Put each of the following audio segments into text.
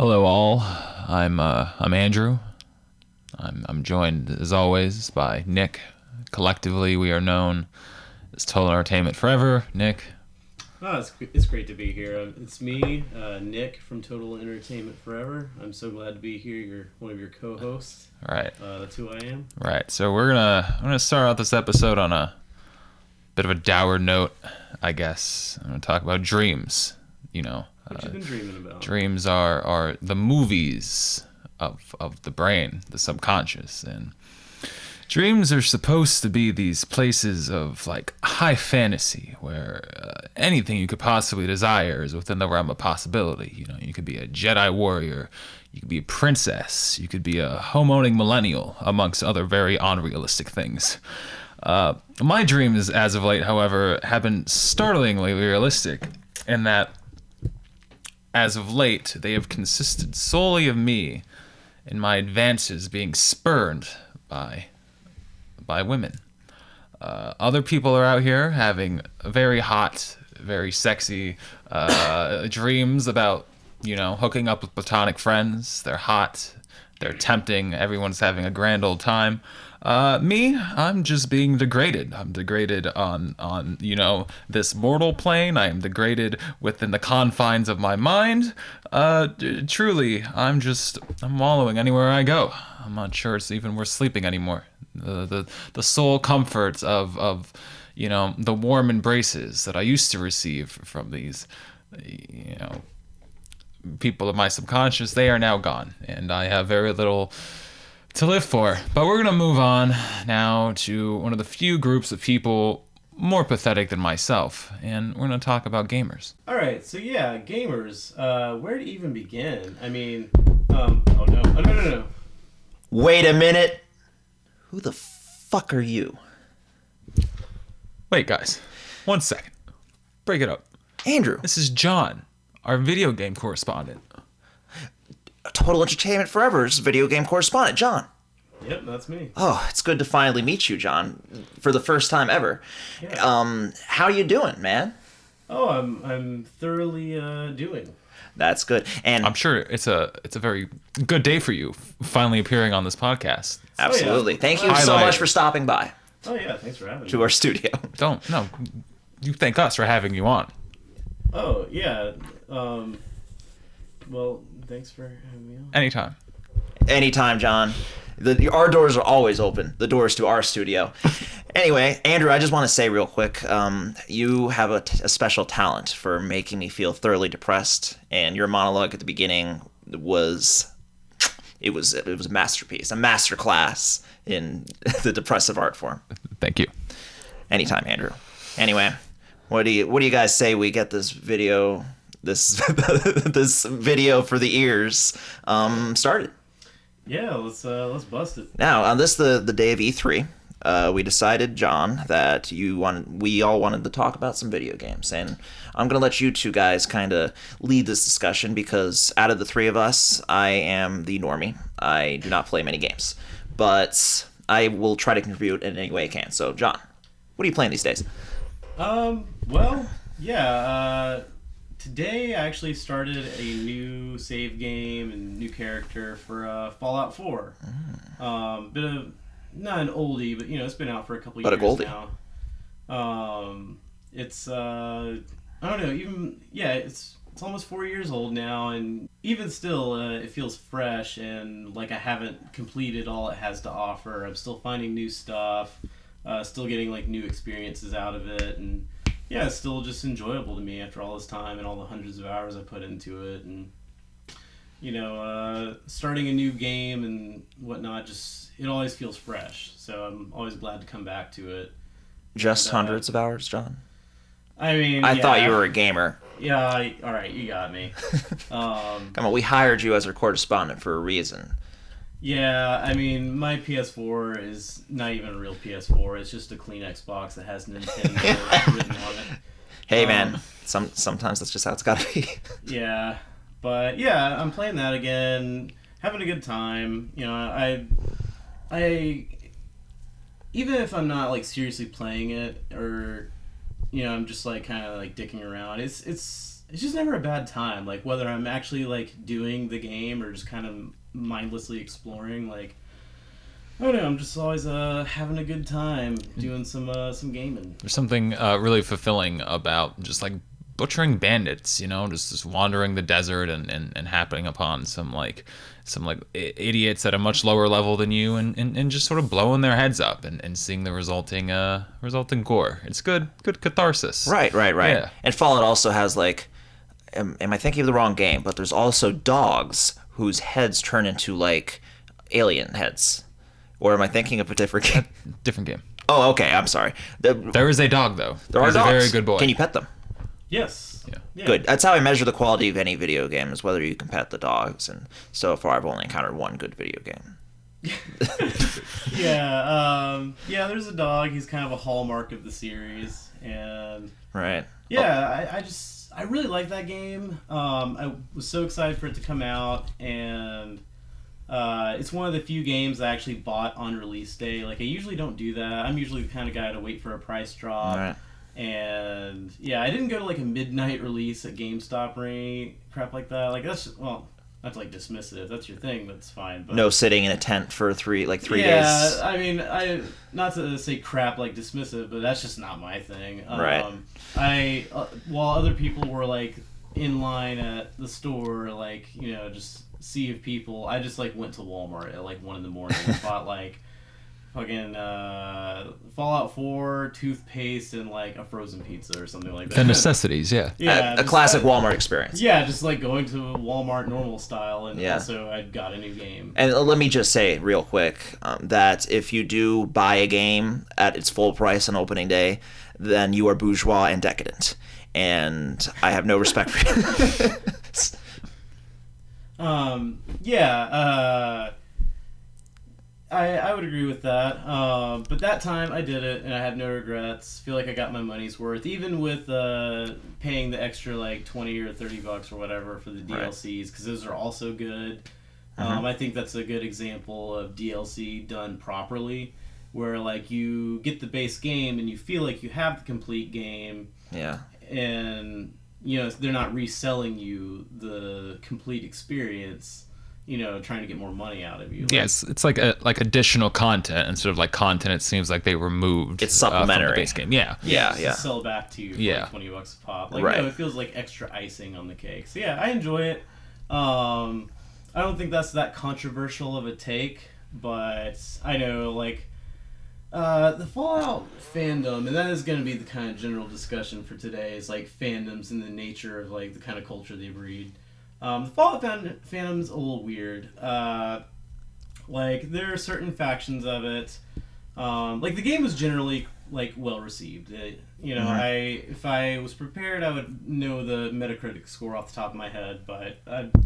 Hello, all. I'm Andrew. I'm joined as always by Nick. Collectively, we are known as Total Entertainment Forever. Nick. Oh, it's great to be here. It's me, Nick from Total Entertainment Forever. I'm so glad to be here. You're one of your co-hosts. Right. That's who I am. Right. So I'm gonna start out this episode on a bit of a dour note, I guess. I'm gonna talk about dreams. What you been dreaming about? Dreams are the movies of the brain, the subconscious, and dreams are supposed to be these places of like high fantasy where anything you could possibly desire is within the realm of possibility. You could be a Jedi warrior, you could be a princess, you could be a home-owning millennial, amongst other very unrealistic things. My dreams, as of late, however, have been startlingly realistic in that, as of late, they have consisted solely of me and my advances being spurned by women. Other people are out here having very hot, very sexy dreams about, hooking up with platonic friends. They're hot, they're tempting, everyone's having a grand old time. Me, I'm just being degraded. I'm degraded on this mortal plane. I am degraded within the confines of my mind. Truly, I'm wallowing anywhere I go. I'm not sure it's even worth sleeping anymore. The sole comfort of the warm embraces that I used to receive from these, people of my subconscious, they are now gone, and I have very little to live for. But we're gonna move on now to one of the few groups of people more pathetic than myself, and we're gonna talk about gamers. All right, so yeah, gamers. Where to even begin? I mean, oh no. Wait a minute. Who the fuck are you? Wait, guys, 1 second. Break it up. Andrew. This is John, our video game correspondent. Total Entertainment Forever's video game correspondent, John. Yep, that's me. Oh, it's good to finally meet you, John, for the first time ever. Yeah. How you doing, man? Oh, I'm thoroughly doing. That's good. And I'm sure it's a very good day for you, finally appearing on this podcast. Absolutely. Oh, yeah. Thank you so much for stopping by. Oh yeah, thanks for having me. To our studio. No, you thank us for having you on. Oh yeah. Well, thanks for having me on. Anytime. Anytime, John. Our doors are always open. The doors to our studio. Anyway, Andrew, I just want to say real quick, you have a special talent for making me feel thoroughly depressed, and your monologue at the beginning was a masterpiece, a masterclass in the depressive art form. Thank you. Anytime, Andrew. Anyway, what do you guys say we get this video this video for the ears started? Yeah, let's bust it. Now, on the day of E3, we decided, John, that we all wanted to talk about some video games, and I'm gonna let you two guys kind of lead this discussion because out of the three of us, I am the normie. I do not play many games, but I will try to contribute in any way I can. So, John, what are you playing these days? Well, yeah. Today I actually started a new save game and new character for Fallout 4. Bit of not an oldie, but it's been out for a couple But years a goldie. now. It's I don't know, it's almost 4 years old now, and even still it feels fresh and like I haven't completed all it has to offer. I'm still finding new stuff, still getting like new experiences out of it, and yeah, it's still just enjoyable to me after all this time and all the hundreds of hours I put into it. And, starting a new game and whatnot, it always feels fresh. So I'm always glad to come back to it. Just hundreds of hours, John? I mean, I thought you were a gamer. Yeah, all right, you got me. Come on, we hired you as our correspondent for a reason. Yeah, I mean, my PS4 is not even a real PS4. It's just a clean Xbox that has Nintendo written on it. Hey, man, sometimes that's just how it's gotta be. Yeah, but yeah, I'm playing that again, having a good time. I even if I'm not like seriously playing it, or I'm just like kind of like dicking around. It's it's just never a bad time. Like whether I'm actually like doing the game or just kind of mindlessly exploring, like I don't know, I'm just always having a good time doing some gaming. There's something really fulfilling about just like butchering bandits, just wandering the desert and happening upon some idiots at a much lower level than you and just sort of blowing their heads up and seeing the resulting gore. It's good catharsis. Right. Yeah. And Fallout also has like, am I thinking of the wrong game? But there's also dogs whose heads turn into like alien heads. Or am I thinking of a different game? Different game. Oh, okay. I'm sorry. There is a dog though. There are He's dogs. a very good boy. Can you pet them? Yes. Yeah. Good. That's how I measure the quality of any video game, is whether you can pet the dogs. And so far, I've only encountered one good video game. Yeah. There's a dog. He's kind of a hallmark of the series, and Right. yeah, I really like that game. I was so excited for it to come out, and it's one of the few games I actually bought on release day. Like I usually don't do that. I'm usually the kind of guy to wait for a price drop. Right. And yeah, I didn't go to like a midnight release at GameStop or any crap like that. Like that's that's like dismissive. That's your thing. That's fine. But No sitting in a tent for three days. yeah, I mean, I not to say crap like dismissive, but that's just not my thing. Right. While other people were like in line at the store, like just sea of people, I just like went to Walmart at like 1 a.m. and bought like fucking Fallout 4 toothpaste and like a frozen pizza or something like that. The necessities, yeah. Yeah, a classic Walmart experience. Yeah, just like going to Walmart normal style, and Yeah. also I got a new game. And let me just say real quick that if you do buy a game at its full price on opening day, then you are bourgeois and decadent. And I have no respect for you. I would agree with that. But that time I did it and I had no regrets. Feel like I got my money's worth, even with paying the extra like $20 or $30 or whatever for the DLCs, because those are also good. I think that's a good example of DLC done properly, where like you get the base game and you feel like you have the complete game. Yeah. And they're not reselling you the complete experience, trying to get more money out of you. Yeah, it's like additional content instead of like content. It seems like they removed. It's supplementary. From the base game. Yeah. To sell back to you for Yeah. like $20 a pop. Like Right. it feels like extra icing on the cake. So yeah, I enjoy it. I don't think that's that controversial of a take, but I know like the Fallout fandom, and that is going to be the kind of general discussion for today, is like fandoms and the nature of like the kind of culture they breed. The Fallout fandom's a little weird. Like there are certain factions of it. Like the game was generally like well received. If I was prepared, I would know the Metacritic score off the top of my head, but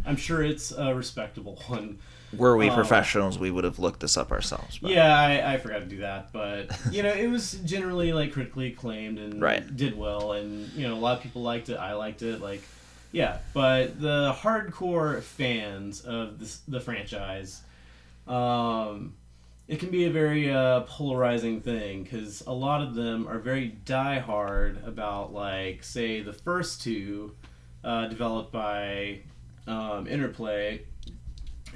I'm sure it's a respectable one. Were we professionals, we would have looked this up ourselves. But. Yeah, I forgot to do that, but it was generally like critically acclaimed and did well, and a lot of people liked it. I liked it, but the hardcore fans of the franchise, it can be a very polarizing thing, because a lot of them are very diehard about like say the first two, developed by Interplay,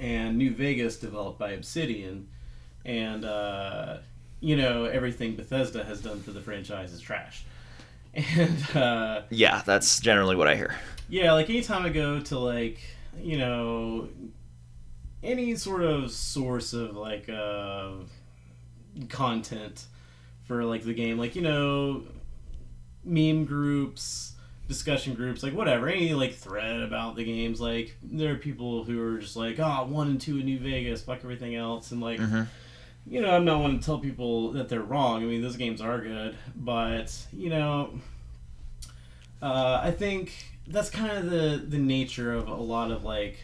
and New Vegas, developed by Obsidian, and everything Bethesda has done for the franchise is trash. And yeah, that's generally what I hear. Yeah, like anytime I go to like any sort of source of like content for like the game, like meme groups, discussion groups, like whatever, any like thread about the games, like there are people who are just like, 1 and 2 in New Vegas, fuck everything else, and like I'm not one to tell people that they're wrong. I mean, those games are good, but I think that's kind of the nature of a lot of like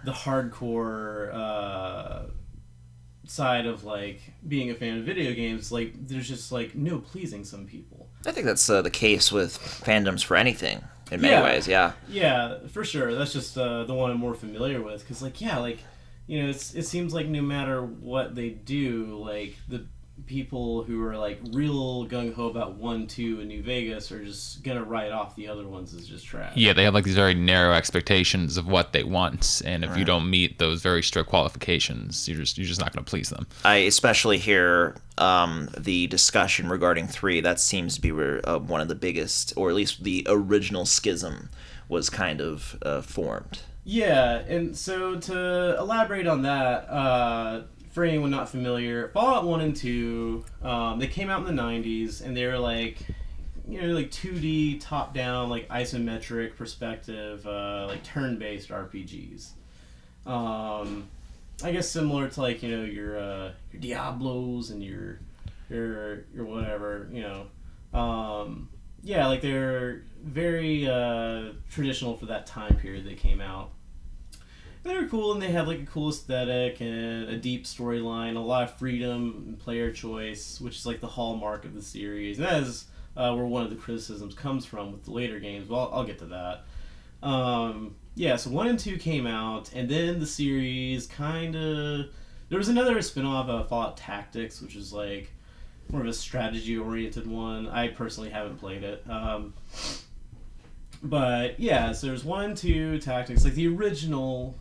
the hardcore side of like being a fan of video games. Like there's just like no pleasing some people. I think that's the case with fandoms for anything in many ways. Yeah. Yeah, for sure. That's just the one I'm more familiar with, because it seems like no matter what they do, like people who are like real gung-ho about 1, 2, and New Vegas are just gonna write off the other ones as just trash. Yeah, they have like these very narrow expectations of what they want, and if you don't meet those very strict qualifications, you're just not going to please them. I especially hear the discussion regarding 3. That seems to be where one of the biggest, or at least the original schism, was kind of formed. Yeah, and so to elaborate on that, for anyone not familiar, Fallout 1 and 2, they came out in the 90s, and they were like, like 2D, top-down, like isometric perspective, like turn-based RPGs. I guess similar to like, your Diablos and your whatever, yeah, like they're very traditional for that time period they came out. They were cool, and they had like a cool aesthetic and a deep storyline, a lot of freedom and player choice, which is like the hallmark of the series. And that is where one of the criticisms comes from with the later games. Well, I'll get to that. Yeah, so 1 and 2 came out, and then the series kind of... There was another spin-off of Fallout Tactics, which is like more of a strategy-oriented one. I personally haven't played it. But yeah, so there's 1, 2, Tactics, like the original,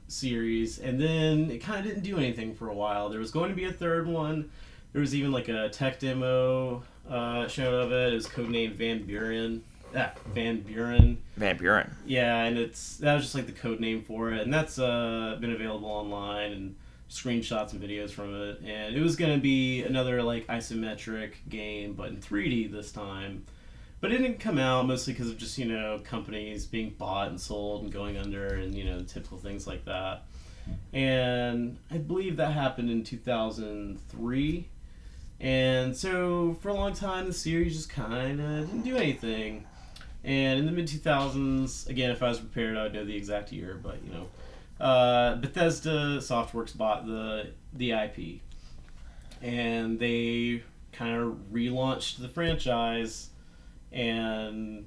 series, and then it kind of didn't do anything for a while. There was going to be a third one. There was even like a tech demo shown of it. It was codenamed Van Buren. Van Buren. Van Buren. Yeah, and that was just like the code name for it, and that's been available online and screenshots and videos from it. And it was going to be another like isometric game, but in 3D this time. But it didn't come out mostly because of just, companies being bought and sold and going under and, the typical things like that. And I believe that happened in 2003. And so for a long time, the series just kind of didn't do anything. And in the mid-2000s, again, if I was prepared, I would know the exact year, but, Bethesda Softworks bought the IP. And they kind of relaunched the franchise and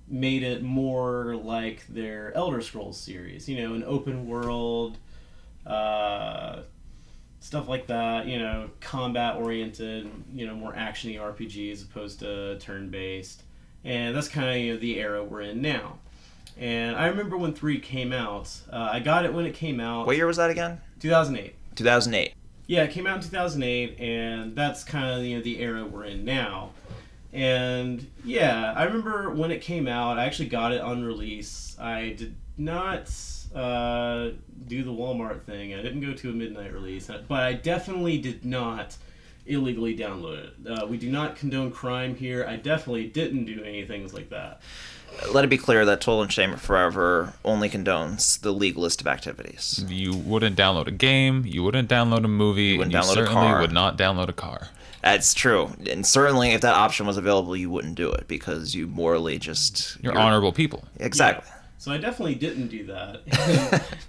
made it more like their Elder Scrolls series, an open world, stuff like that, combat oriented, more actiony RPG as opposed to turn based. And that's kind of the era we're in now. And I remember when 3 came out. I got it when it came out. What year was that again? 2008. 2008. Yeah, it came out in 2008, and that's kind of the era we're in now. And yeah, I remember when it came out, I actually got it on release. I did not do the Walmart thing. I didn't go to a midnight release, but I definitely did not illegally download it. We do not condone crime here. I definitely didn't do any things like that. Let it be clear that Total Entertainment Forever only condones the legalist of activities. You wouldn't download a game, you wouldn't download a movie, and you certainly would not download a car. That's true. And certainly if that option was available, you wouldn't do it because you morally just... You're honorable people. Exactly. Yeah. So I definitely didn't do that.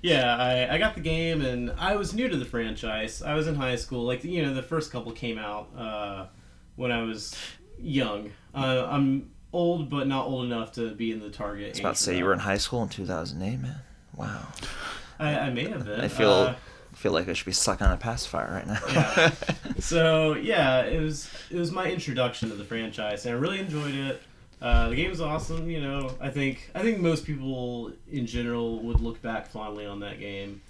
Yeah, I got the game, and I was new to the franchise. I was in high school. Like, the first couple came out when I was young. I'm old, but not old enough to be in the target age. I was about to say, you were in high school in 2008, man. Wow. I may have been. I feel like I should be stuck on a pacifier right now. Yeah. So yeah, it was my introduction to the franchise, and I really enjoyed it. The game was awesome. I think most people in general would look back fondly on that game.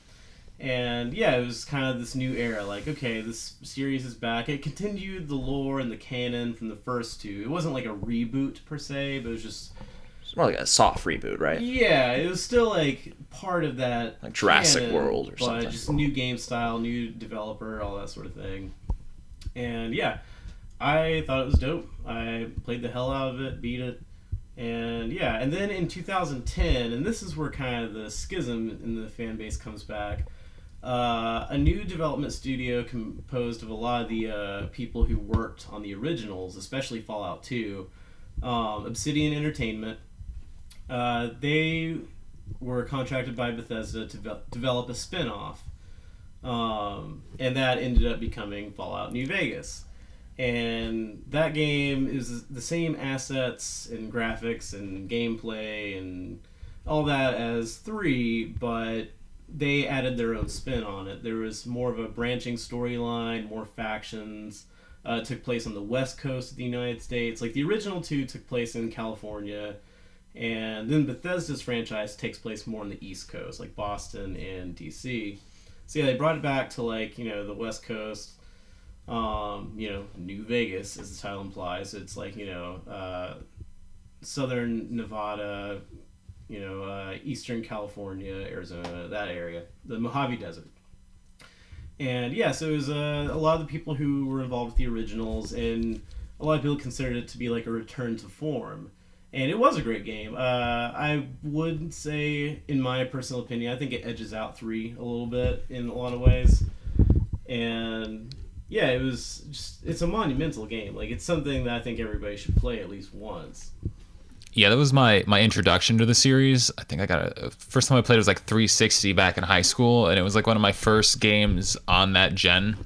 And yeah, it was kind of this new era. Like, okay, this series is back. It continued the lore and the canon from the first 2. It wasn't like a reboot per se, but it was just... It's more like a soft reboot, right? Yeah, it was still like part of that, like Jurassic canon, World or something. But just new game style, new developer, all that sort of thing. And yeah, I thought it was dope. I played the hell out of it, beat it, and yeah. And then in 2010, and this is where kind of the schism in the fan base comes back. A new development studio composed of a lot of the people who worked on the originals, especially Fallout 2, Obsidian Entertainment. They were contracted by Bethesda to develop a spin-off, and that ended up becoming Fallout New Vegas. And that game is the same assets and graphics and gameplay and all that as 3, but they added their own spin on it. There was more of a branching storyline, more factions. It took place on the west coast of the United States. Like the original two took place in California, and then Bethesda's franchise takes place more on the east coast, like Boston and DC. So yeah, they brought it back to like the west coast. New Vegas, as the title implies. It's like southern Nevada, eastern California, Arizona, that area, the Mojave Desert. And yeah, so it was a lot of the people who were involved with the originals, and a lot of people considered it to be like a return to form. And it was a great game. I would say, in my personal opinion, I think it edges out 3 a little bit in a lot of ways. And yeah, it's a monumental game. Like, it's something that I think everybody should play at least once. Yeah, that was my introduction to the series. I think I got first time I played it was like 360 back in high school, and it was like one of my first games on that gen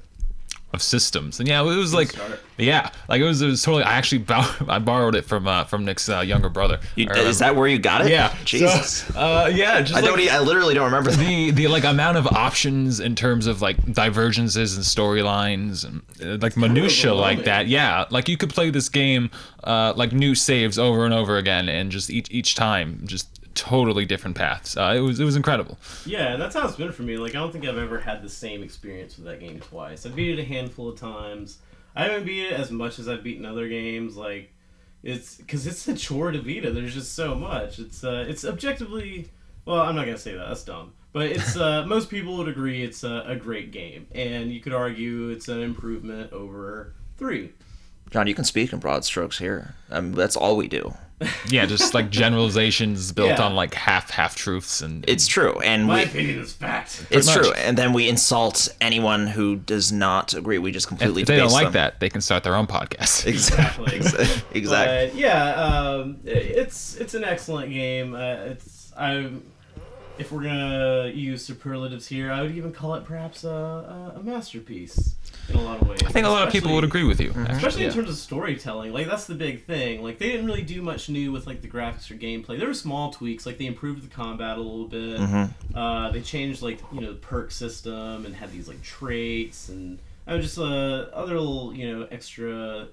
of systems. And yeah, it was like, yeah, like it was totally. I actually I borrowed it from Nick's younger brother. Is that where you got it? Yeah, Jesus. So, yeah, just I literally don't remember the like amount of options in terms of like divergences and storylines and like minutia like that. Yeah, like you could play this game like new saves over and over again, and just each time just totally different paths. It was incredible. Yeah, that's how it's been for me. Like, I don't think I've ever had the same experience with that game twice. I've beat it a handful of times. I haven't beat it as much as I've beaten other games. Like, it's because it's a chore to beat it. There's just so much. It's objectively, well, I'm not gonna say that. That's dumb. But it's most people would agree it's a great game, and you could argue it's an improvement over 3. John, you can speak in broad strokes here. That's all we do. Yeah, just like generalizations built on like half truths, and it's true. And my opinion is fact. It's true, and then we insult anyone who does not agree. We just completely. If they don't like them. That, they can start their own podcast. Exactly. Exactly. But yeah, it's an excellent game. If we're gonna use superlatives here, I would even call it perhaps a masterpiece in a lot of ways. I think a lot of people would agree with you, especially in terms of storytelling. Like, that's the big thing. Like, they didn't really do much new with like the graphics or gameplay. There were small tweaks. Like, they improved the combat a little bit. They changed like the perk system and had these like traits and just other little extra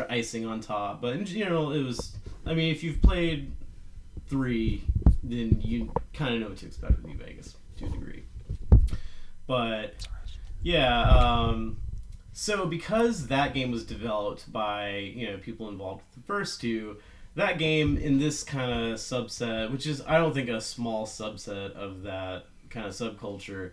icing on top. But in general, it was. I mean, if you've played 3, then you kind of know what to expect with New Vegas to a degree. But yeah, so because that game was developed by people involved with the first 2, that game in this kind of subset, which is I don't think a small subset of that kind of subculture,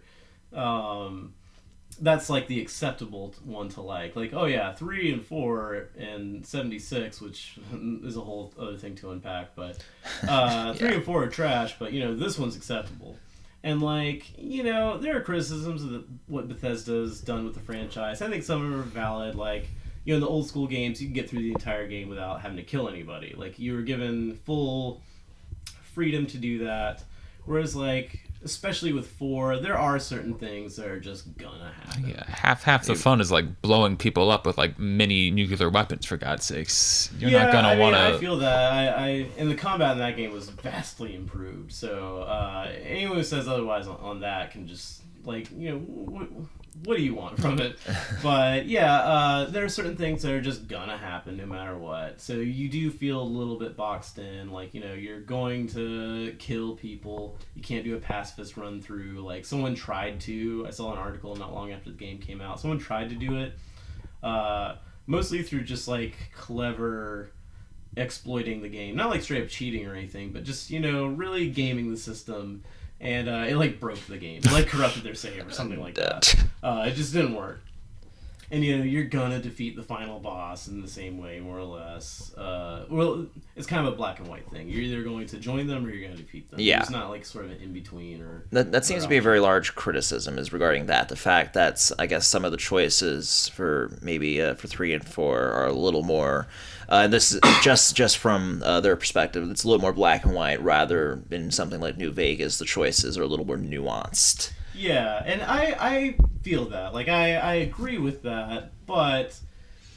that's like the acceptable one to like. Like, oh yeah, 3 and 4 and 76, which is a whole other thing to unpack. But 3 and 4 are trash, but this one's acceptable. And like there are criticisms of what Bethesda's done with the franchise. I think some of them are valid. Like in the old school games, you can get through the entire game without having to kill anybody. Like, you were given full freedom to do that. Whereas, like, especially with 4, there are certain things that are just gonna happen. Yeah, half the fun is like blowing people up with like mini nuclear weapons. For God's sakes, you're not gonna want to. I feel that and the combat in that game was vastly improved. So anyone who says otherwise on that can just like what do you want from it? But yeah, there are certain things that are just gonna happen no matter what. So you do feel a little bit boxed in. Like, you're going to kill people. You can't do a pacifist run through. Like, someone tried to. I saw an article not long after the game came out. Someone tried to do it, mostly through just like clever exploiting the game. Not like straight up cheating or anything, but just really gaming the system. And it like broke the game. It like corrupted their save or something like that. It just didn't work. And you're gonna defeat the final boss in the same way, more or less. Well, it's kind of a black and white thing. You're either going to join them or you're gonna defeat them. Yeah. It's not like sort of an in-between or... That seems to be a very large criticism is regarding that. The fact that, I guess, some of the choices for maybe for 3 and 4 are a little more... this is just from their perspective, it's a little more black and white, rather than something like New Vegas, the choices are a little more nuanced. Yeah, and I feel that. Like, I agree with that, but,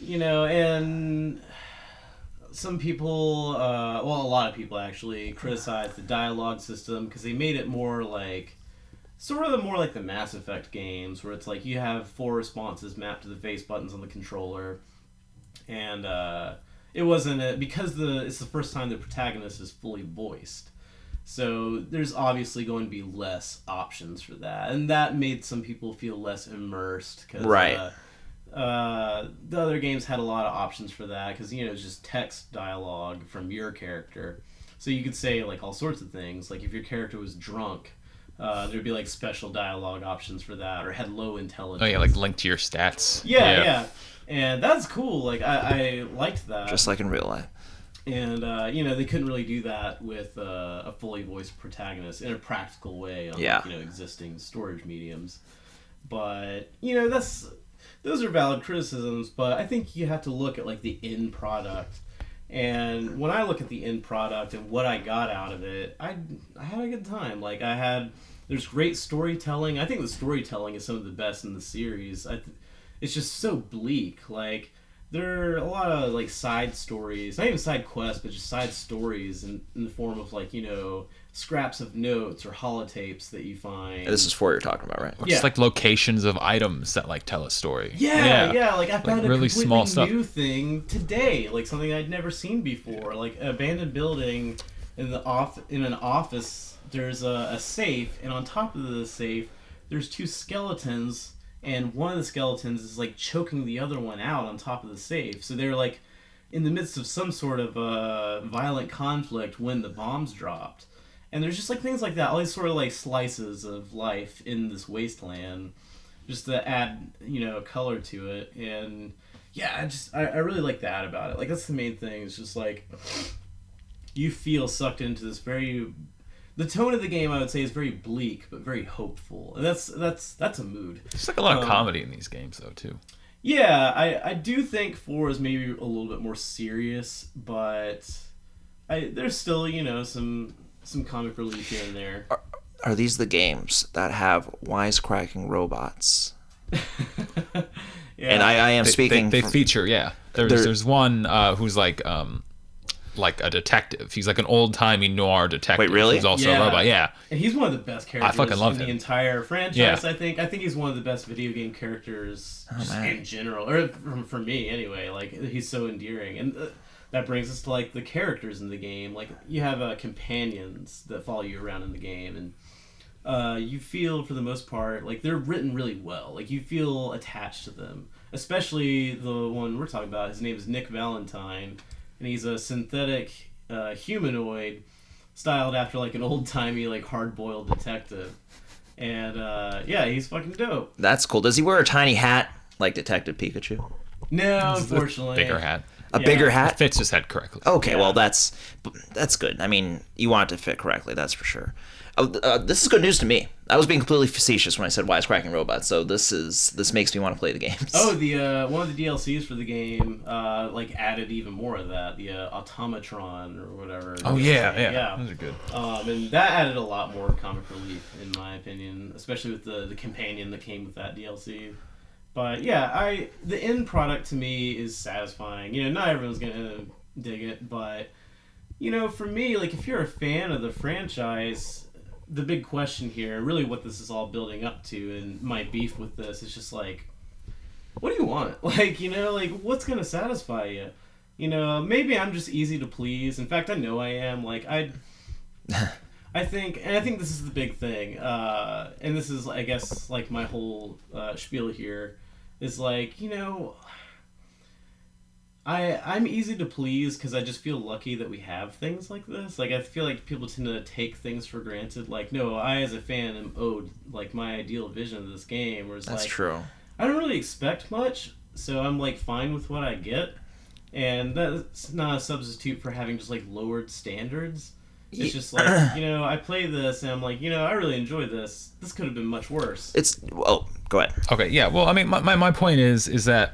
and some people, well, a lot of people actually criticize the dialogue system because they made it more like sort of more like the Mass Effect games, where it's like you have 4 responses mapped to the face buttons on the controller, and it wasn't because it's the first time the protagonist is fully voiced. So there's obviously going to be less options for that, and that made some people feel less immersed. Cause, Right. The other games had a lot of options for that because it's just text dialogue from your character, so you could say like all sorts of things. Like if your character was drunk, there'd be like special dialogue options for that, or had low intelligence. Oh yeah, like linked to your stats. Yeah. And that's cool. Like I liked that. Just like in real life. And they couldn't really do that with a fully voiced protagonist in a practical way on existing storage mediums. But those are valid criticisms. But I think you have to look at like the end product. And when I look at the end product and what I got out of it, I had a good time. Like there's great storytelling. I think the storytelling is some of the best in the series. It's just so bleak. Like there are a lot of like side stories, not even side quests, but just side stories in the form of like scraps of notes or holotapes that you find. This is 4 you're talking about, right? Or just like locations of items that like tell a story. Yeah. Like I found a really completely small stuff. new thing today, like something I'd never seen before. Like an abandoned building in an office. There's a safe, and on top of the safe, there's 2 skeletons. And one of the skeletons is like choking the other one out on top of the safe. So they're like in the midst of some sort of violent conflict when the bombs dropped. And there's just like things like that, all these sort of like slices of life in this wasteland, just to add color to it. And yeah, I really like that about it. Like that's the main thing. It's just like you feel sucked into this the tone of the game, I would say, is very bleak but very hopeful, and that's a mood. There's like a lot of comedy in these games, though, too. Yeah, I do think 4 is maybe a little bit more serious, but there's still some comic relief here and there. Are these the games that have wisecracking robots? Yeah. And I am speaking. They feature, yeah. There's one who's like a detective. He's like an old-timey noir detective. Wait, really? Who's also a robot. Yeah. And he's one of the best characters fucking love in the him. entire franchise, Yeah. I think. I think he's one of the best video game characters just in general. Or for me, anyway. Like, he's so endearing. And that brings us to, like, the characters in the game. Like, you have companions that follow you around in the game. And you feel, for the most part, like, they're written really well. Like, you feel attached to them. Especially the one we're talking about. His name is Nick Valentine. And he's a synthetic humanoid styled after like an old-timey like hard-boiled detective. And he's fucking dope. That's cool. Does he wear a tiny hat like Detective Pikachu? No, unfortunately. Bigger hat. A bigger hat? It fits his head correctly. Okay, Yeah. well that's good. I mean, you want it to fit correctly, that's for sure. This is good news to me. I was being completely facetious when I said wisecracking robots, so this makes me want to play the games. Oh, the one of the DLCs for the game like added even more of that, the automatron or whatever. Oh yeah. Those are good. And that added a lot more comic relief in my opinion, especially with the companion that came with that DLC. But yeah, the end product to me is satisfying. Not everyone's gonna dig it, but for me, like if you're a fan of the franchise, the big question here, really what this is all building up to, and my beef with this is just like, what do you want? Like, like what's gonna satisfy you? Maybe I'm just easy to please. In fact, I know I am. Like I think this is the big thing, and this is, I guess, like my whole spiel here is like, I'm easy to please because I just feel lucky that we have things like this. Like, I feel like people tend to take things for granted. Like, no, I as a fan am owed, like, my ideal vision of this game. Whereas, That's like, true. I don't really expect much, so I'm, like, fine with what I get. And that's not a substitute for having just, like, lowered standards. It's just like, I play this and I'm like, I really enjoy this. This could have been much worse. Go ahead. Okay, yeah. Well, I mean, my point is that,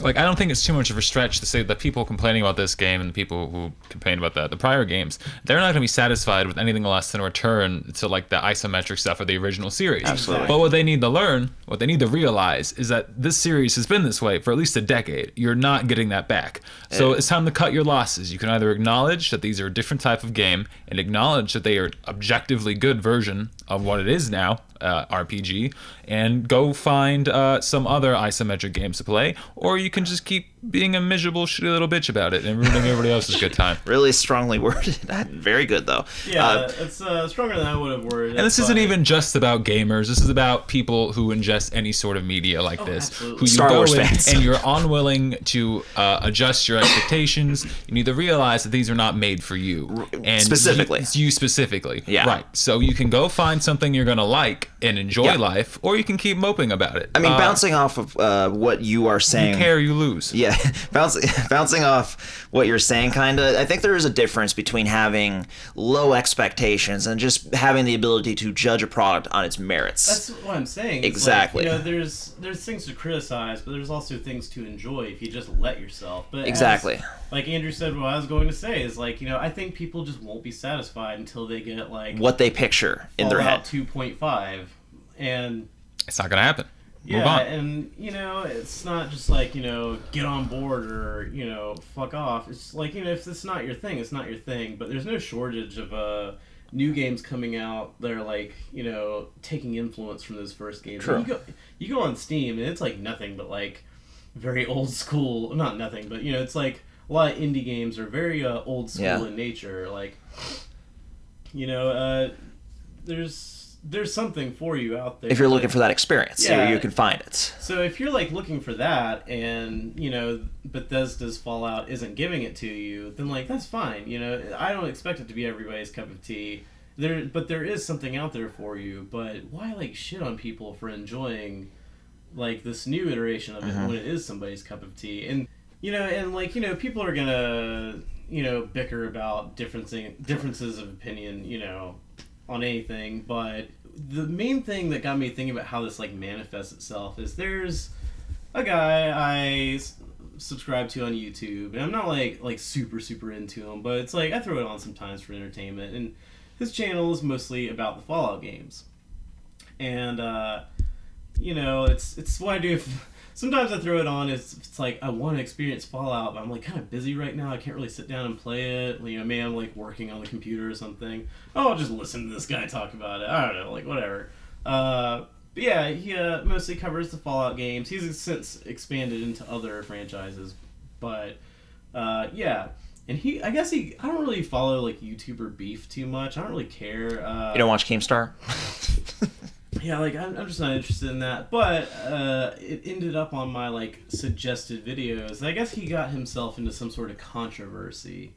like, I don't think it's too much of a stretch to say that people complaining about this game and the people who complain about the prior games, they're not going to be satisfied with anything less than a return to, like, the isometric stuff of the original series. Absolutely. But what they need to learn, what they need to realize, is that this series has been this way for at least a decade. You're not getting that back. So it's time to cut your losses. You can either acknowledge that these are a different type of game and acknowledge that they are objectively good version of what it is now, RPG and go find some other isometric games to play, or you can just keep being a miserable, shitty little bitch about it and ruining everybody else's good time. Really strongly worded. Very good, though. Yeah, it's stronger than I would have worded. And this isn't even just about gamers. This is about people who ingest any sort of media like this. Absolutely. Who you Star go Wars in fans. and you're unwilling to adjust your expectations. You need to realize that these are not made for you. And Specifically. You specifically. Yeah. Right. So you can go find something you're going to like and enjoy Yeah. life, or you can keep moping about it. I mean, bouncing off of what you are saying. You care, you lose. Yeah, bouncing off what you're saying, kind of. I think there is a difference between having low expectations and just having the ability to judge a product on its merits. That's what I'm saying. It's Exactly. Like, there's things to criticize, but there's also things to enjoy if you just let yourself. But Exactly. Like Andrew said, what I was going to say is like, I think people just won't be satisfied until they get like What they picture in their Fallout head. 2.5, and It's not going to happen. Move yeah, on. and it's not just like get on board or fuck off. It's like if it's not your thing, it's not your thing. But there's no shortage of new games coming out that are like taking influence from those first games. True. And you go on Steam and it's like nothing but like very old school. Not nothing, but it's like a lot of indie games are very old school in nature. Like there's something for you out there. If you're looking for that experience, Yeah. you can find it. So if you're like looking for that, and Bethesda's Fallout isn't giving it to you, then like that's fine. I don't expect it to be everybody's cup of tea. But there is something out there for you. But why like shit on people for enjoying like this new iteration of it when it is somebody's cup of tea? And people are gonna bicker about differences of opinion on anything, but the main thing that got me thinking about how this like manifests itself is there's a guy I subscribe to on YouTube, and I'm not like super into him, but it's like I throw it on sometimes for entertainment, and his channel is mostly about the Fallout games, and it's what I do. Sometimes I throw it on. It's like I want to experience Fallout, but I'm like kind of busy right now. I can't really sit down and play it. Maybe I'm like working on the computer or something. Oh, I'll just listen to this guy talk about it. I don't know, like whatever. But yeah, he mostly covers the Fallout games. He's since expanded into other franchises, but yeah. And I don't really follow like YouTuber beef too much. I don't really care. You don't watch Keemstar? Yeah, like I'm just not interested in that. But it ended up on my like suggested videos. I guess he got himself into some sort of controversy.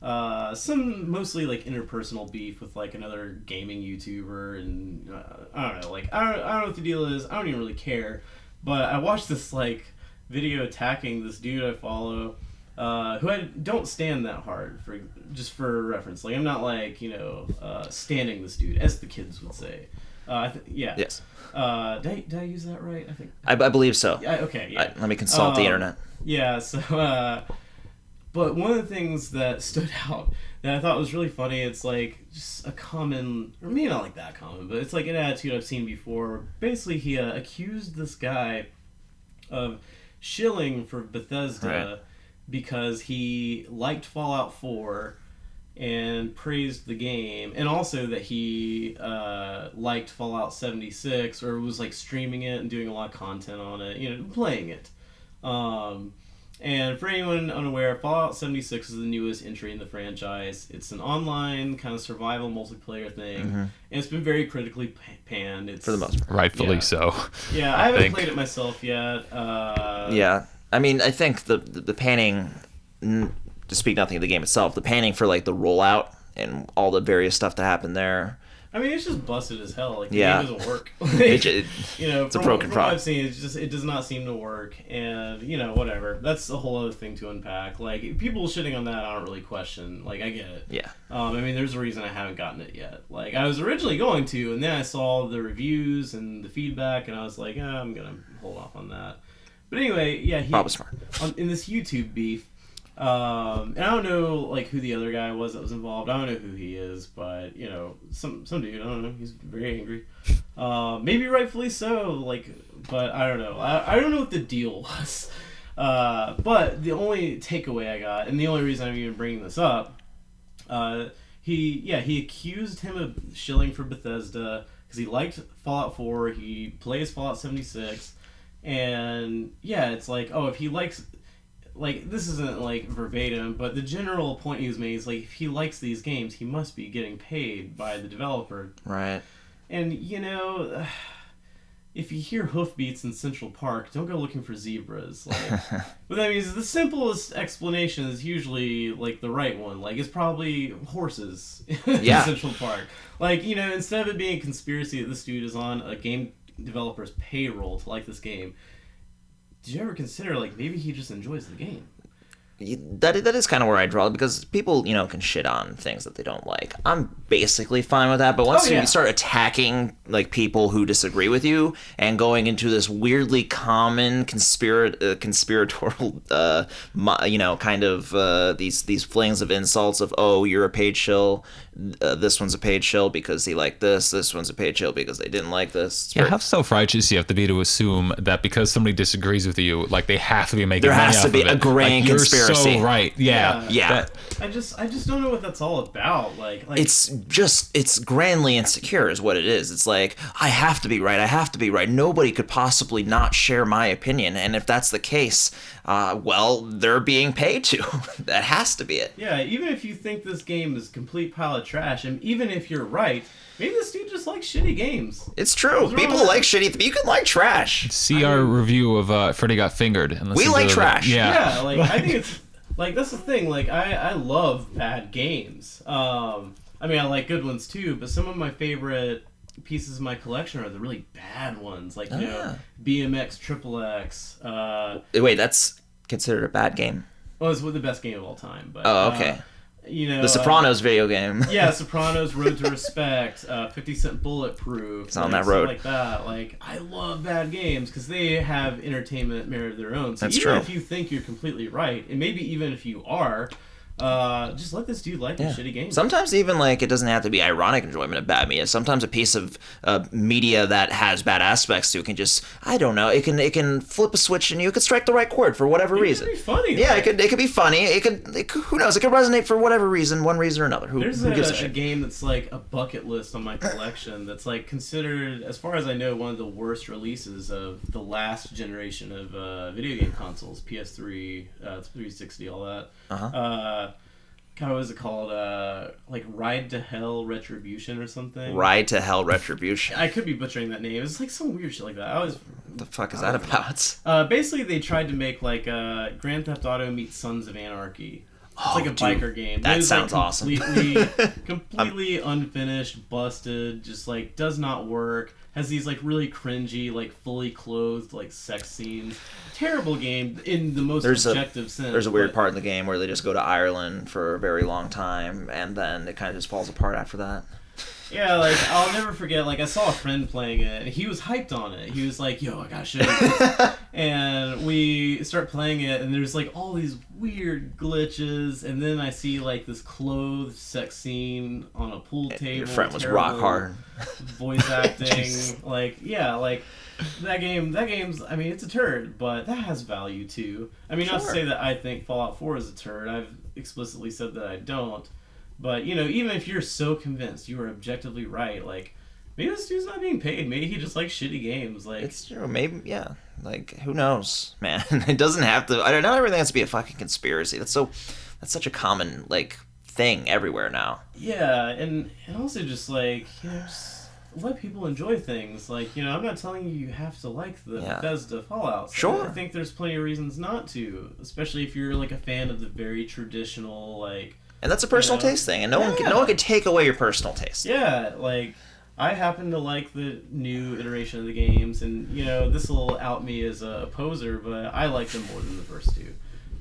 Some mostly like interpersonal beef with like another gaming YouTuber, and I don't know. Like I don't know what the deal is. I don't even really care. But I watched this like video attacking this dude I follow, who I don't stand that hard for reference. Like I'm not like standing this dude, as the kids would say. Yeah. Yes. Did I use that right? I think. I believe so. Yeah. Okay. Yeah. Let me consult the internet. Yeah. So, but one of the things that stood out that I thought was really funny, it's like just a common, or maybe not like that common, but it's like an attitude I've seen before. Basically, he accused this guy of shilling for Bethesda because he liked Fallout 4 and praised the game, and also that he liked Fallout 76, or was like streaming it and doing a lot of content on it, playing it. And for anyone unaware, Fallout 76 is the newest entry in the franchise. It's an online kind of survival multiplayer thing, and it's been very critically panned. For the most part. Rightfully so. Yeah, I haven't played it myself yet. Yeah, I mean, I think the panning, to speak nothing of the game itself, the panning for like the rollout and all the various stuff that happened there. I mean, it's just busted as hell. Like the Yeah. game doesn't work. It's a broken from what product. I've seen, it does not seem to work, and whatever. That's a whole other thing to unpack. Like people shitting on that, I don't really question. Like I get it. Yeah. I mean, there's a reason I haven't gotten it yet. Like I was originally going to, and then I saw the reviews and the feedback, and I was like, I'm gonna hold off on that. But anyway, yeah, Probably smart. in this YouTube beef. And I don't know like who the other guy was that was involved. I don't know who he is, but some dude. I don't know. He's very angry. Maybe rightfully so. Like, but I don't know. I don't know what the deal was. But the only takeaway I got, and the only reason I'm even bringing this up, he accused him of shilling for Bethesda because he liked Fallout 4. He plays Fallout 76, and yeah, it's like, oh, if he likes, like, this isn't like verbatim, but the general point he was made is like, if he likes these games, he must be getting paid by the developer. Right. And if you hear hoofbeats in Central Park, don't go looking for zebras. Like, but that means the simplest explanation is usually like the right one. Like, it's probably horses in Central Park. Like, instead of it being a conspiracy that this dude is on a game developer's payroll to like this game, did you ever consider, like, maybe he just enjoys the game? That is kind of where I draw, because people, can shit on things that they don't like. I'm basically fine with that, but once you start attacking, like, people who disagree with you and going into this weirdly common conspiratorial, kind of these flings of insults of, oh, you're a paid shill, this one's a paid shill because he liked this one's a paid shill because they didn't like this. Yeah, how self-righteous you have to be to assume that because somebody disagrees with you, like, they have to be making money off of it. There has to be a grand conspiracy. So right, yeah. I just don't know what that's all about. Like it's grandly insecure is what it is. It's like, I have to be right. Nobody could possibly not share my opinion, and if that's the case, well, they're being paid to. That has to be it. Yeah, even if you think this game is a complete pile of trash, and even if you're right, maybe this dude just likes shitty games. It's true. People like shitty. You can like trash. See our review of Freddy Got Fingered. And we like trash. Yeah, like, I think it's like, that's the thing. Like, I love bad games. I mean, I like good ones too, but some of my favorite pieces of my collection are the really bad ones, like BMX Triple X. Wait, that's considered a bad game? Well, it's the best game of all time. But, okay. The Sopranos video game. Yeah, Sopranos, Road to Respect, 50 Cent Bulletproof. It's on that road. Like that. Like, I love bad games because they have entertainment merit of their own. So that's even true. if you think you're completely right, and maybe even if you are, just let this dude like these shitty games. Sometimes even, like, it doesn't have to be ironic enjoyment of bad media. Sometimes a piece of media that has bad aspects to it can just, I don't know, it can flip a switch and you could strike the right chord for whatever reason. It could be funny. Yeah, it could be funny. It could who knows? It could resonate for whatever reason, one reason or another. Who gives a shit? A game that's like a bucket list on my collection that's like considered, as far as I know, one of the worst releases of the last generation of video game consoles, PS3, 360, all that. God, what was it called? Like Ride to Hell Retribution or something? Ride to Hell Retribution. I could be butchering that name. It's like some weird shit like that. What the fuck is that about? Basically, they tried to make like Grand Theft Auto meets Sons of Anarchy. It's like a biker game. That sounds awesome. Completely unfinished, busted, just like does not work. Has these like really cringy, like fully clothed, like sex scenes. Terrible game in the most objective sense. There's a weird part in the game where they just go to Ireland for a very long time, and then it kind of just falls apart after that. Yeah, like, I'll never forget, like, I saw a friend playing it, and he was hyped on it. He was like, yo, I gotta show you this. And we start playing it, and there's, like, all these weird glitches, and then I see, like, this clothed sex scene on a pool table. Your friend was rock hard. Voice acting. Like, yeah, like, that game's, I mean, it's a turd, but that has value, too. I mean, not to say that I think Fallout 4 is a turd. I've explicitly said that I don't. But, even if you're so convinced you are objectively right, like, maybe this dude's not being paid. Maybe he just likes shitty games. Like, it's true. Maybe, yeah. Like, who knows, man? It doesn't have to. Not everything has to be a fucking conspiracy. That's such a common, like, thing everywhere now. Yeah, and also just, like, just let people enjoy things. Like, I'm not telling you have to like the Bethesda Fallout. Sure. I think there's plenty of reasons not to, especially if you're, like, a fan of the very traditional, like, and that's a personal taste thing, and no one can take away your personal taste. Yeah, like, I happen to like the new iteration of the games, and, this will out me as a poser, but I like them more than the first two.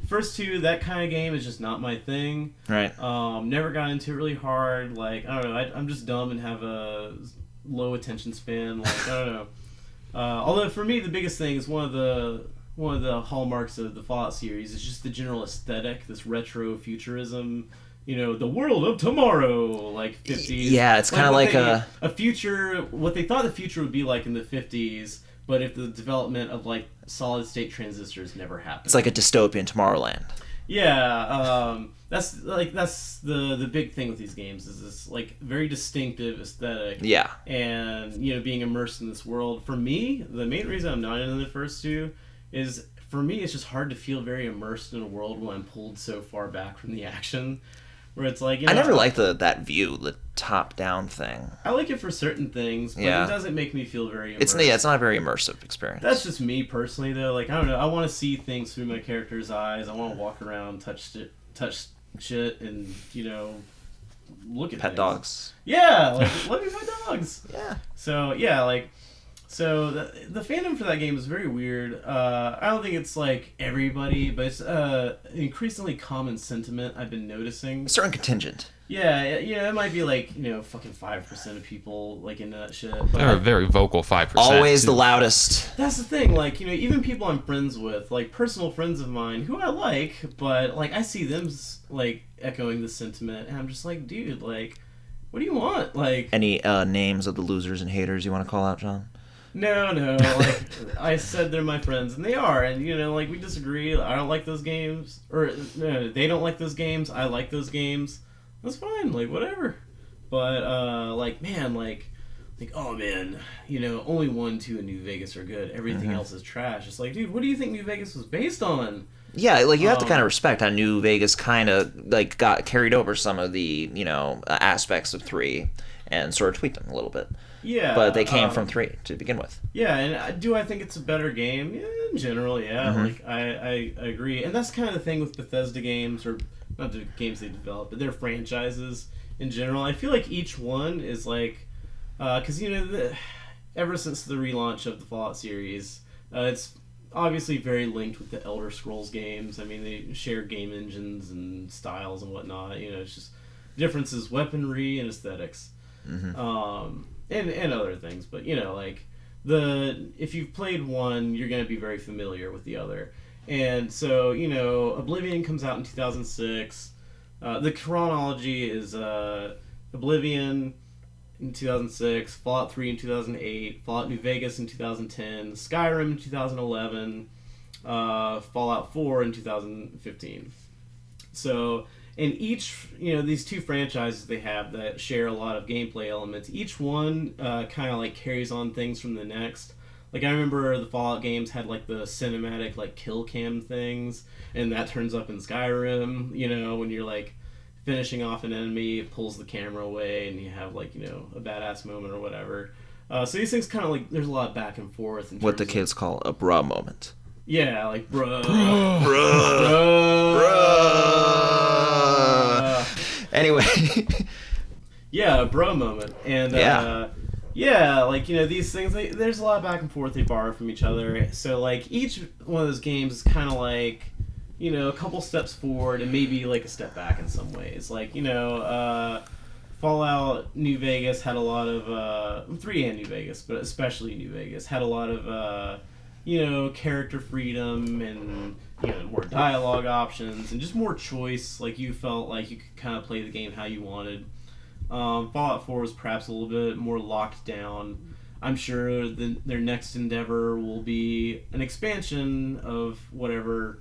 First two, that kind of game is just not my thing. Right. Never got into it really hard. Like, I don't know, I'm just dumb and have a low attention span. Like, I don't know. Although, for me, the biggest thing is one of the hallmarks of the Fallout series is just the general aesthetic, this retro futurism. The world of tomorrow, like 50s. Yeah, it's kind of like a future, what they thought the future would be like in the 50s, but if the development of, like, solid-state transistors never happened. It's like a dystopian Tomorrowland. Yeah, that's the big thing with these games is this like very distinctive aesthetic. Yeah. And being immersed in this world. For me, the main reason I'm not into the first two is for me it's just hard to feel very immersed in a world when I'm pulled so far back from the action. Where it's like I never liked that view, the top down thing. I like it for certain things, but it doesn't make me feel very immersed. It's not a very immersive experience. That's just me personally though. Like I don't know, I want to see things through my character's eyes. I want to walk around, touch shit, and look at pet things. Dogs. Yeah, like let me pet dogs. Yeah. So yeah, so the fandom for that game is very weird. I don't think it's like everybody, but it's an increasingly common sentiment I've been noticing. A certain contingent. Yeah, it might be like fucking 5% of people like into that shit. But They're a very vocal 5%. Always the loudest. That's the thing. Like even people I'm friends with, like personal friends of mine who I like, but like I see them like echoing the sentiment, and I'm just like, dude, like, what do you want? Like, any names of the losers and haters you want to call out, John? No, like I said, they're my friends, and they are, and like we disagree. I don't like those games, or no, they don't like those games. I like those games. That's fine, like whatever. But man, oh man, only 1, 2, and New Vegas are good. Everything else is trash. It's like, dude, what do you think New Vegas was based on? Yeah, like you have to kind of respect how New Vegas kind of like got carried over some of the aspects of 3 and sort of tweaked them a little bit. Yeah, but they came from 3 to begin with. Yeah, and do I think it's a better game? Yeah, in general, yeah. Like I agree, and that's kind of the thing with Bethesda games, or not the games they develop, but their franchises in general. I feel like each one is like, because ever since the relaunch of the Fallout series, it's obviously very linked with the Elder Scrolls games. I mean, they share game engines and styles and whatnot. It's just differences, weaponry and aesthetics. And other things, but if you've played one, you're going to be very familiar with the other. And so Oblivion comes out in 2006. The chronology is Oblivion in 2006, Fallout 3 in 2008, Fallout New Vegas in 2010, Skyrim in 2011, Fallout 4 in 2015. So and each, these two franchises they have that share a lot of gameplay elements, each one kind of like carries on things from the next. Like I remember the Fallout games had like the cinematic like kill cam things, and that turns up in Skyrim, when you're like finishing off an enemy, it pulls the camera away and you have like, a badass moment or whatever. So these things kind of like, there's a lot of back and forth. What the kids call a bruh moment. Yeah, like bruh. Anyway. Yeah, a bro moment. And these things, there's a lot of back and forth they borrow from each other. So like each one of those games is kind of like, a couple steps forward and maybe like a step back in some ways. Like, Fallout New Vegas had a lot of 3 and New Vegas, but especially New Vegas had a lot of character freedom and more dialogue options and just more choice. Like you felt like you could kind of play the game how you wanted. Fallout 4 was perhaps a little bit more locked down. I'm sure their next endeavor will be an expansion of whatever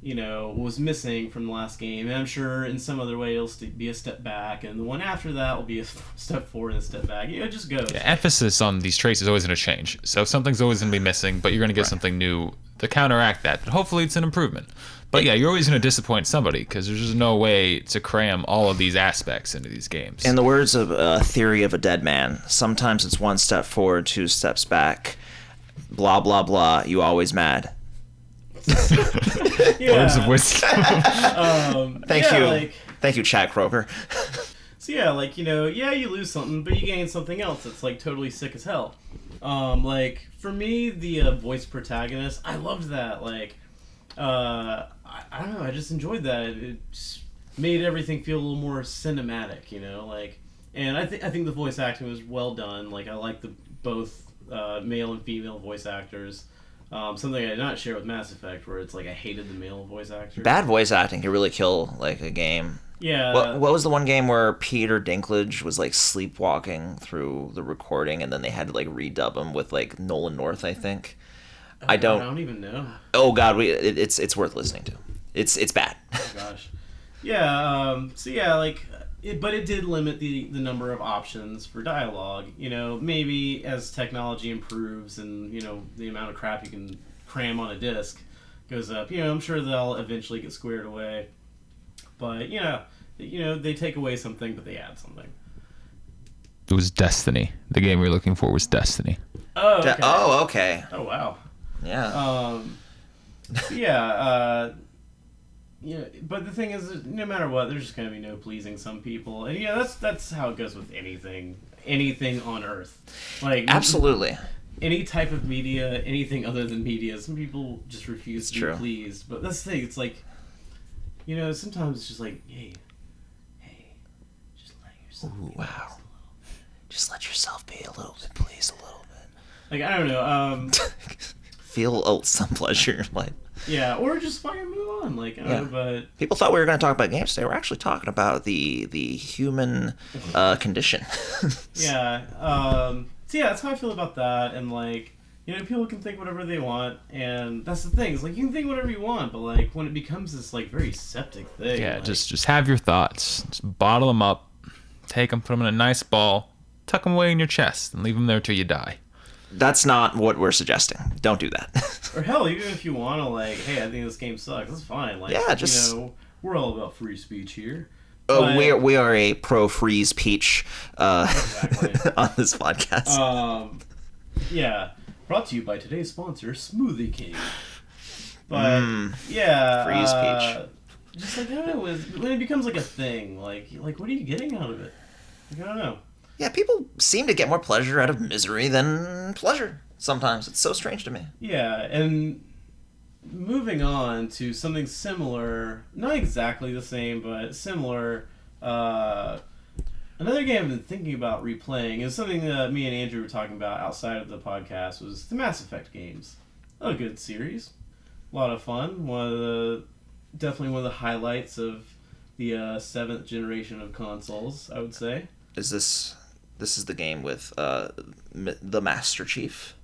was missing from the last game, and I'm sure in some other way it'll be a step back, and the one after that will be a step forward and a step back. It just goes. Yeah, emphasis on these traits is always going to change. So something's always going to be missing, but you're going to get something new to counteract that. But hopefully it's an improvement. But yeah, you're always going to disappoint somebody because there's just no way to cram all of these aspects into these games. In the words of Theory of a Dead Man, sometimes it's 1 step forward, 2 steps back. Blah, blah, blah. You always mad. Words of wisdom. Thank you, Chad Kroger. So yeah, you lose something, but you gain something else that's like totally sick as hell. Like for me, the voice protagonist, I loved that. Like, I don't know, I just enjoyed that. It just made everything feel a little more cinematic, like. And I think the voice acting was well done. Like I like both male and female voice actors. Something I did not share with Mass Effect, where it's like I hated the male voice actor. Bad voice acting can really kill like a game. Yeah. What was the one game where Peter Dinklage was like sleepwalking through the recording, and then they had to like redub him with like Nolan North, I think. I don't even know. Oh God, it's worth listening to. It's bad. Oh gosh. So yeah, like, but it did limit the number of options for dialogue. You know, maybe as technology improves and you know the amount of crap you can cram on a disc goes up. You know, I'm sure they'll eventually get squared away. But you know, they take away something, but they add something. It was Destiny. The game we were looking for was Destiny. Oh, okay. Okay. Oh, wow. Yeah. Yeah, but the thing is, no matter what, there's just gonna be no pleasing some people, and yeah, that's how it goes with anything on Earth. Like Absolutely. any type of media, anything other than media, some people just refuse to True. be pleased. But that's the thing. It's like, you know, sometimes it's just like, hey, just let yourself. Ooh, be wow. pleased a little bit. Just let yourself be a little bit, please, a little bit. Like, I don't know. Feel some pleasure, like. Yeah, or just fucking move on. Like, I don't know, but People thought we were going to talk about games today. We're actually talking about the human condition. yeah. So yeah, that's how I feel about that. And like, you know, people can think whatever they want, and that's the thing. It's like you can think whatever you want, but like when it becomes this like very septic thing. Yeah, like, just have your thoughts. Just bottle them up, take them, put them in a nice ball, tuck them away in your chest, and leave them there till you die. That's not what we're suggesting. Don't do that. or hell, even if you want to like, hey, I think this game sucks. That's fine. Like, Yeah, just- you know, we're all about free speech here. But- we are a pro freeze peach Exactly. on this podcast. Yeah, brought to you by today's sponsor, Smoothie King. But yeah, Freeze peach. Just like I don't know, when it becomes like a thing, like what are you getting out of it? Like, I don't know. Yeah, people seem to get more pleasure out of misery than pleasure. Sometimes it's so strange to me. Yeah, and moving on to something similar, not exactly the same, but similar. Another game I've been thinking about replaying is something that me and Andrew were talking about outside of the podcast was the Mass Effect games. A good series, a lot of fun. Definitely one of the highlights of the seventh generation of consoles, I would say. Is this is the game with the Master Chief?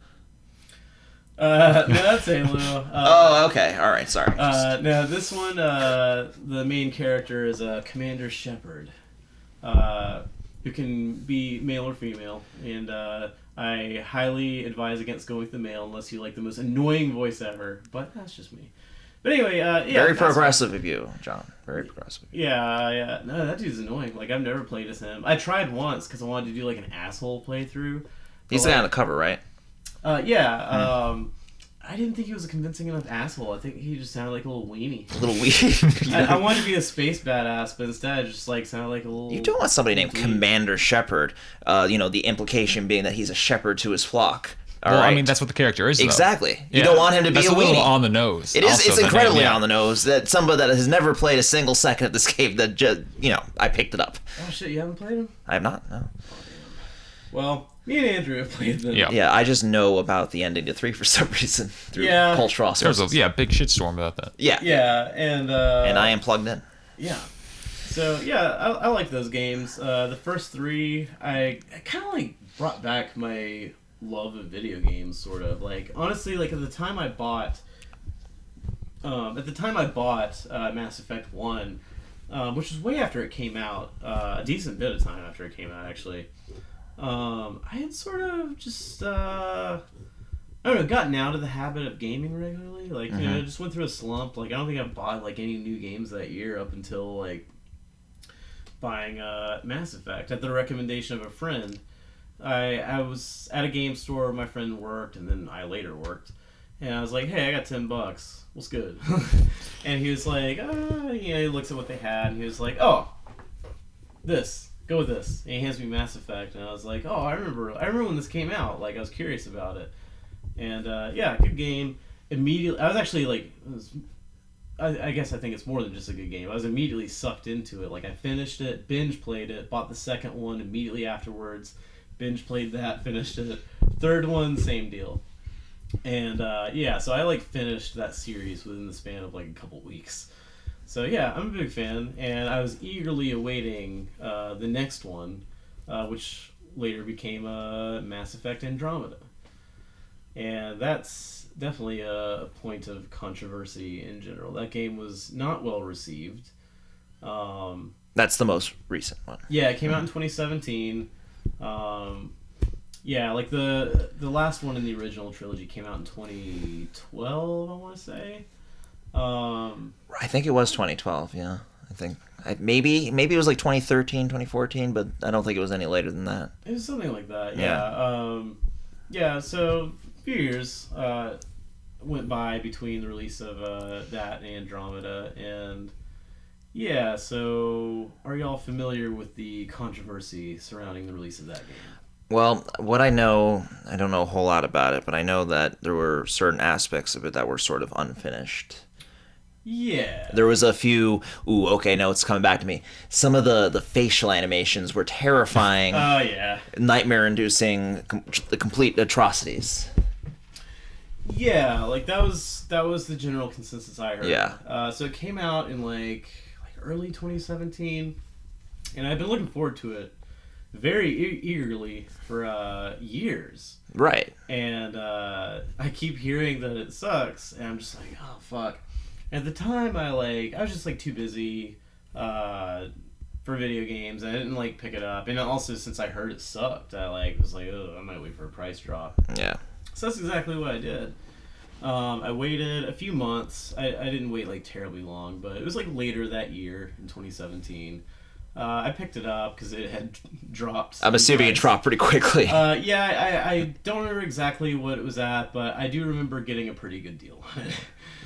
No, that's Halo. Oh, okay. All right. Sorry. No, this one, the main character is Commander Shepard, who can be male or female, and I highly advise against going with the male unless you like the most annoying voice ever. But that's just me. But anyway, yeah. Very progressive of you, John. Very progressive. Yeah. No, that dude's annoying. Like, I've never played as him. I tried once because I wanted to do like an asshole playthrough. He's the guy on the cover, right? Yeah. I didn't think he was a convincing enough asshole. I think he just sounded like a little weenie. A little weird. I wanted to be a space badass, but instead it just like sounded like a little... You don't want somebody named Commander Shepard. The implication being that he's a shepherd to his flock. All right. I mean, that's what the character is, though. Exactly. You don't want him to be that's a little weenie. on the nose. It is. Also, It's the incredibly name, yeah. on the nose that somebody that has never played a single second of this game that just, I picked it up. Oh shit, you haven't played him? I have not. No. Well, me and Andrew have played them. Yeah. Yeah, I just know about the ending to 3 for some reason through cultural There was sources. a big shitstorm about that. Yeah. Yeah, and I am plugged in. Yeah. So yeah, I like those games. The first 3, I kind of like brought back my love of video games, sort of. Like, honestly, like at the time I bought Mass Effect 1, which was way after it came out, a decent bit of time after it came out, actually. I had sort of just I don't know, gotten out of the habit of gaming regularly. Like, you know, I just went through a slump. Like, I don't think I bought like any new games that year up until like buying Mass Effect at the recommendation of a friend. I was at a game store where my friend worked, and then I later worked, and I was like, hey, I got $10. What's good? And he was like, he looks at what they had, and he was like, oh, this. Go with this. And he hands me Mass Effect, and I was like, oh, I remember when this came out. Like, I was curious about it. And, yeah, good game. Immediately, I was actually, like, I guess I think it's more than just a good game. I was immediately sucked into it. Like, I finished it, binge played it, bought the second one immediately afterwards, binge played that, finished it. Third one, same deal. And, yeah, so I, like, finished that series within the span of, like, a couple weeks. So yeah, I'm a big fan, and I was eagerly awaiting the next one, which later became Mass Effect Andromeda. And that's definitely a point of controversy in general. That game was not well received. That's the most recent one. Yeah, it came out in 2017. Yeah, like the last one in the original trilogy came out in 2012, I want to say. I think it was 2012, yeah. I think maybe it was like 2013, 2014, but I don't think it was any later than that. It was something like that, yeah. Yeah, so a few years went by between the release of that and Andromeda, and yeah, so are y'all familiar with the controversy surrounding the release of that game? Well, what I know, I don't know a whole lot about it, but I know that there were certain aspects of it that were sort of unfinished. Yeah. There was a few. Ooh, okay, no, it's coming back to me. Some of the facial animations were terrifying. Oh yeah. Nightmare-inducing, the complete atrocities. Yeah, like that was the general consensus I heard. Yeah. So it came out in like early 2017, and I've been looking forward to it very eagerly for years. Right. And I keep hearing that it sucks, and I'm just like, oh fuck. At the time, I was just too busy for video games. I didn't pick it up, and also since I heard it sucked, I was like, oh, I might wait for a price drop. Yeah. So that's exactly what I did. I waited a few months. I didn't wait terribly long, but it was later that year in 2017. I picked it up because it had dropped. I'm assuming it dropped pretty quickly. Yeah, I don't remember exactly what it was at, but I do remember getting a pretty good deal on it.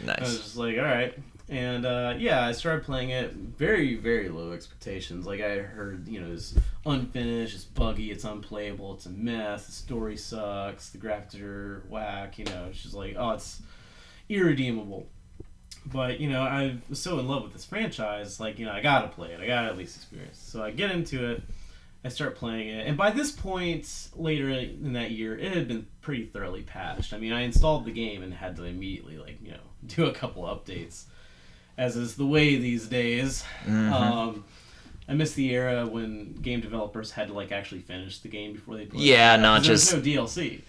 Nice. I was just like, all right. And yeah, I started playing it. Very, very low expectations. I heard, it's unfinished, it's buggy, it's unplayable, it's a mess, the story sucks, the graphics are whack, it's just oh, it's irredeemable. But, I was so in love with this franchise, I gotta play it, I gotta at least experience it. So I get into it, I start playing it, and by this point, later in that year, it had been pretty thoroughly patched. I installed the game and had to immediately, do a couple updates, as is the way these days. Mm-hmm. I miss the era when game developers had to actually finish the game before they played it. Yeah, not just... There's no DLC.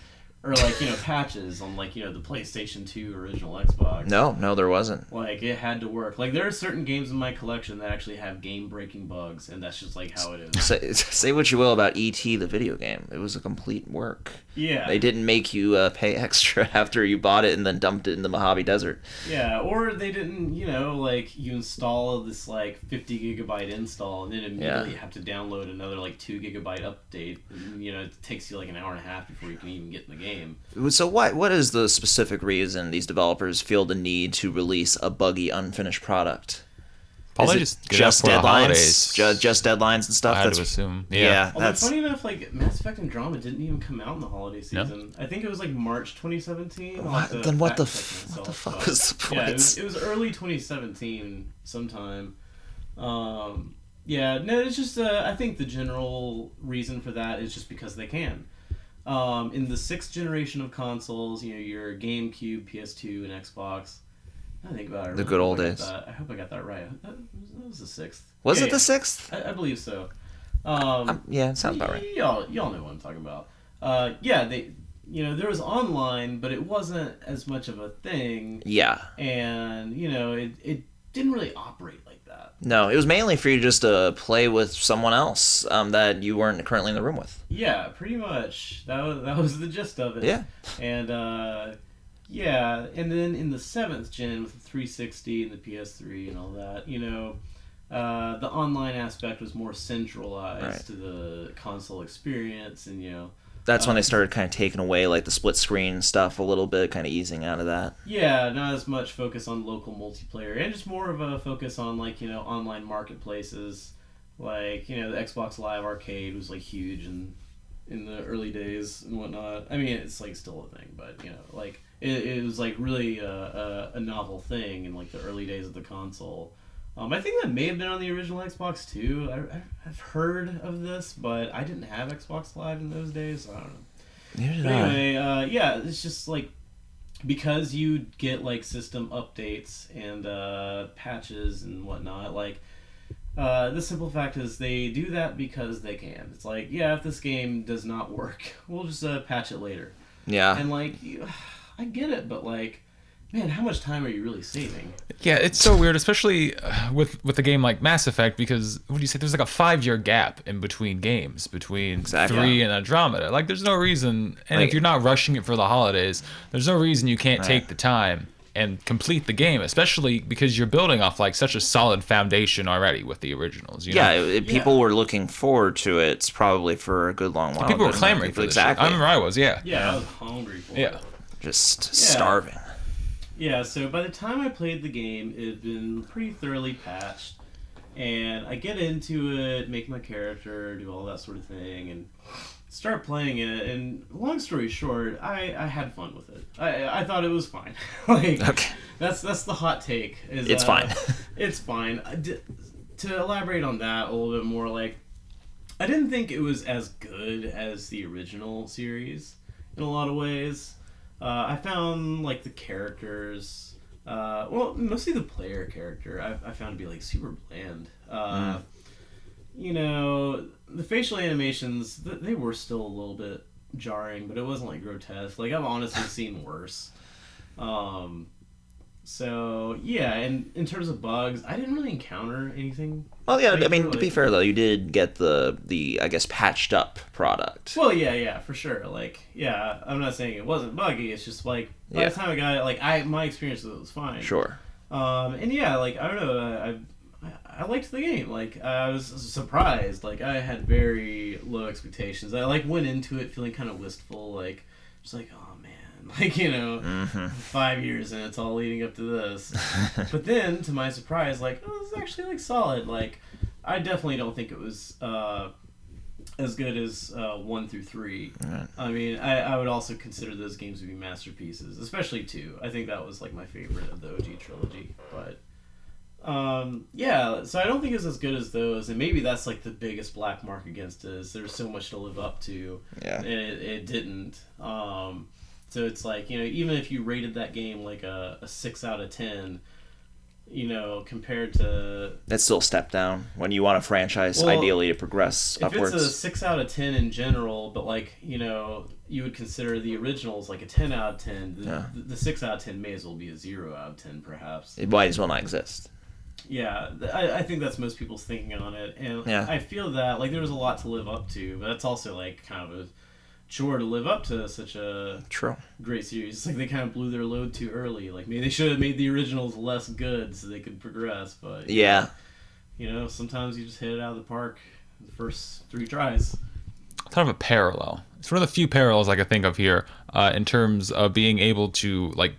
Or patches on the PlayStation 2 original Xbox. No, there wasn't. It had to work. There are certain games in my collection that actually have game-breaking bugs, and that's just how it is. Say what you will about E.T. the video game. It was a complete work. Yeah. They didn't make you pay extra after you bought it and then dumped it in the Mojave Desert. Yeah, or they didn't, you install this 50 gigabyte install and then immediately have to download another 2 gigabyte update. And, it takes you an hour and a half before you can even get in the game. So what is the specific reason these developers feel the need to release a buggy, unfinished product? Probably just deadlines, just deadlines and stuff. I had to assume. Yeah. Although funny enough, Mass Effect Andromeda didn't even come out in the holiday season. No? I think it was March 2017. Then what the fuck was the point? Yeah, it was early 2017 sometime. Yeah, no, it's just I think the general reason for that is just because they can. In the 6th generation of consoles, your GameCube, PS2, and Xbox. I think about it. The good old days. I hope I got that right. That was the 6th. Was it the 6th? I believe so. Yeah, it sounds about right. Y'all know what I'm talking about. Yeah, there was online, but it wasn't as much of a thing. Yeah. And it didn't really operate like that. No, it was mainly for you just to play with someone else that you weren't currently in the room with. Yeah, pretty much. That was the gist of it. Yeah. And yeah, and then in the 7th gen with the 360 and the PS3 and all that, the online aspect was more centralized to the console experience, and that's when they started kind of taking away the split screen stuff a little bit, kind of easing out of that. Yeah, not as much focus on local multiplayer, and just more of a focus on online marketplaces, the Xbox Live Arcade was huge in the early days and whatnot. It's still a thing, but it was really a novel thing in the early days of the console. I think that may have been on the original Xbox too. I've heard of this, but I didn't have Xbox Live in those days, so I don't know. Neither did anyway, yeah, it's just because you get system updates and patches and whatnot. The simple fact is they do that because they can. It's if this game does not work, we'll just patch it later. Yeah. And I get it, but man, how much time are you really saving? Yeah, it's so weird, especially with a game like Mass Effect, because what do you say? There's like a 5-year gap in between games, between Exactly. 3 and Andromeda. Like, there's no reason, and Like- if you're not rushing it for the holidays, there's no reason you can't take the time and complete the game, especially because you're building off like such a solid foundation already with the originals. You know? If people were looking forward to it, it's probably for a good long while. People were but clamoring for this shit. exactly. I remember I was, yeah. Yeah, I was hungry for Yeah. it. Just starving. Yeah, so by the time I played the game, it had been pretty thoroughly patched. And I get into it, make my character, do all that sort of thing, and start playing it. And long story short, I had fun with it. I thought it was fine. Like, Okay. that's the hot take. It's fine. It's fine. To elaborate on that a little bit more, like, I didn't think it was as good as the original series in a lot of ways. I found, like, the characters, mostly the player character, I found to be, like, super bland. You know, the facial animations, they were still a little bit jarring, but it wasn't, like, grotesque. Like, I've honestly seen worse. So, yeah, and in terms of bugs, I didn't really encounter anything. Well, yeah. I mean, major, to be fair though, you did get the I guess patched up product. Well, yeah, for sure. Like, yeah, I'm not saying it wasn't buggy. It's just like by the time I got it, like my experience with it was fine. Sure. And yeah, like I don't know, I liked the game. Like I was surprised. Like I had very low expectations. I like went into it feeling kind of wistful. Like just like, oh man, like 5 years and it's all leading up to this. But then to my surprise, like this is actually like solid. Like I definitely don't think it was as good as 1 through 3. Right. I mean, I would also consider those games to be masterpieces, especially 2. I think that was like my favorite of the OG trilogy. But yeah, so I don't think it's as good as those, and maybe that's like the biggest black mark against it. Is there's so much to live up to, and it didn't. So it's like, even if you rated that game like a 6 out of 10. Compared to... That's still a step down when you want a franchise ideally to progress upwards. If it's a 6 out of 10 in general, but like, you would consider the originals like a 10 out of 10, the 6 out of 10 may as well be a 0 out of 10 perhaps. It might as well not exist. Yeah, I think that's most people's thinking on it, and I feel that like there was a lot to live up to, but that's also like kind of a chore to live up to such a great series. It's like they kind of blew their load too early. Like maybe they should have made the originals less good so they could progress. But sometimes you just hit it out of the park the first 3 tries. Kind of a parallel. It's one of the few parallels I can think of here in terms of being able to like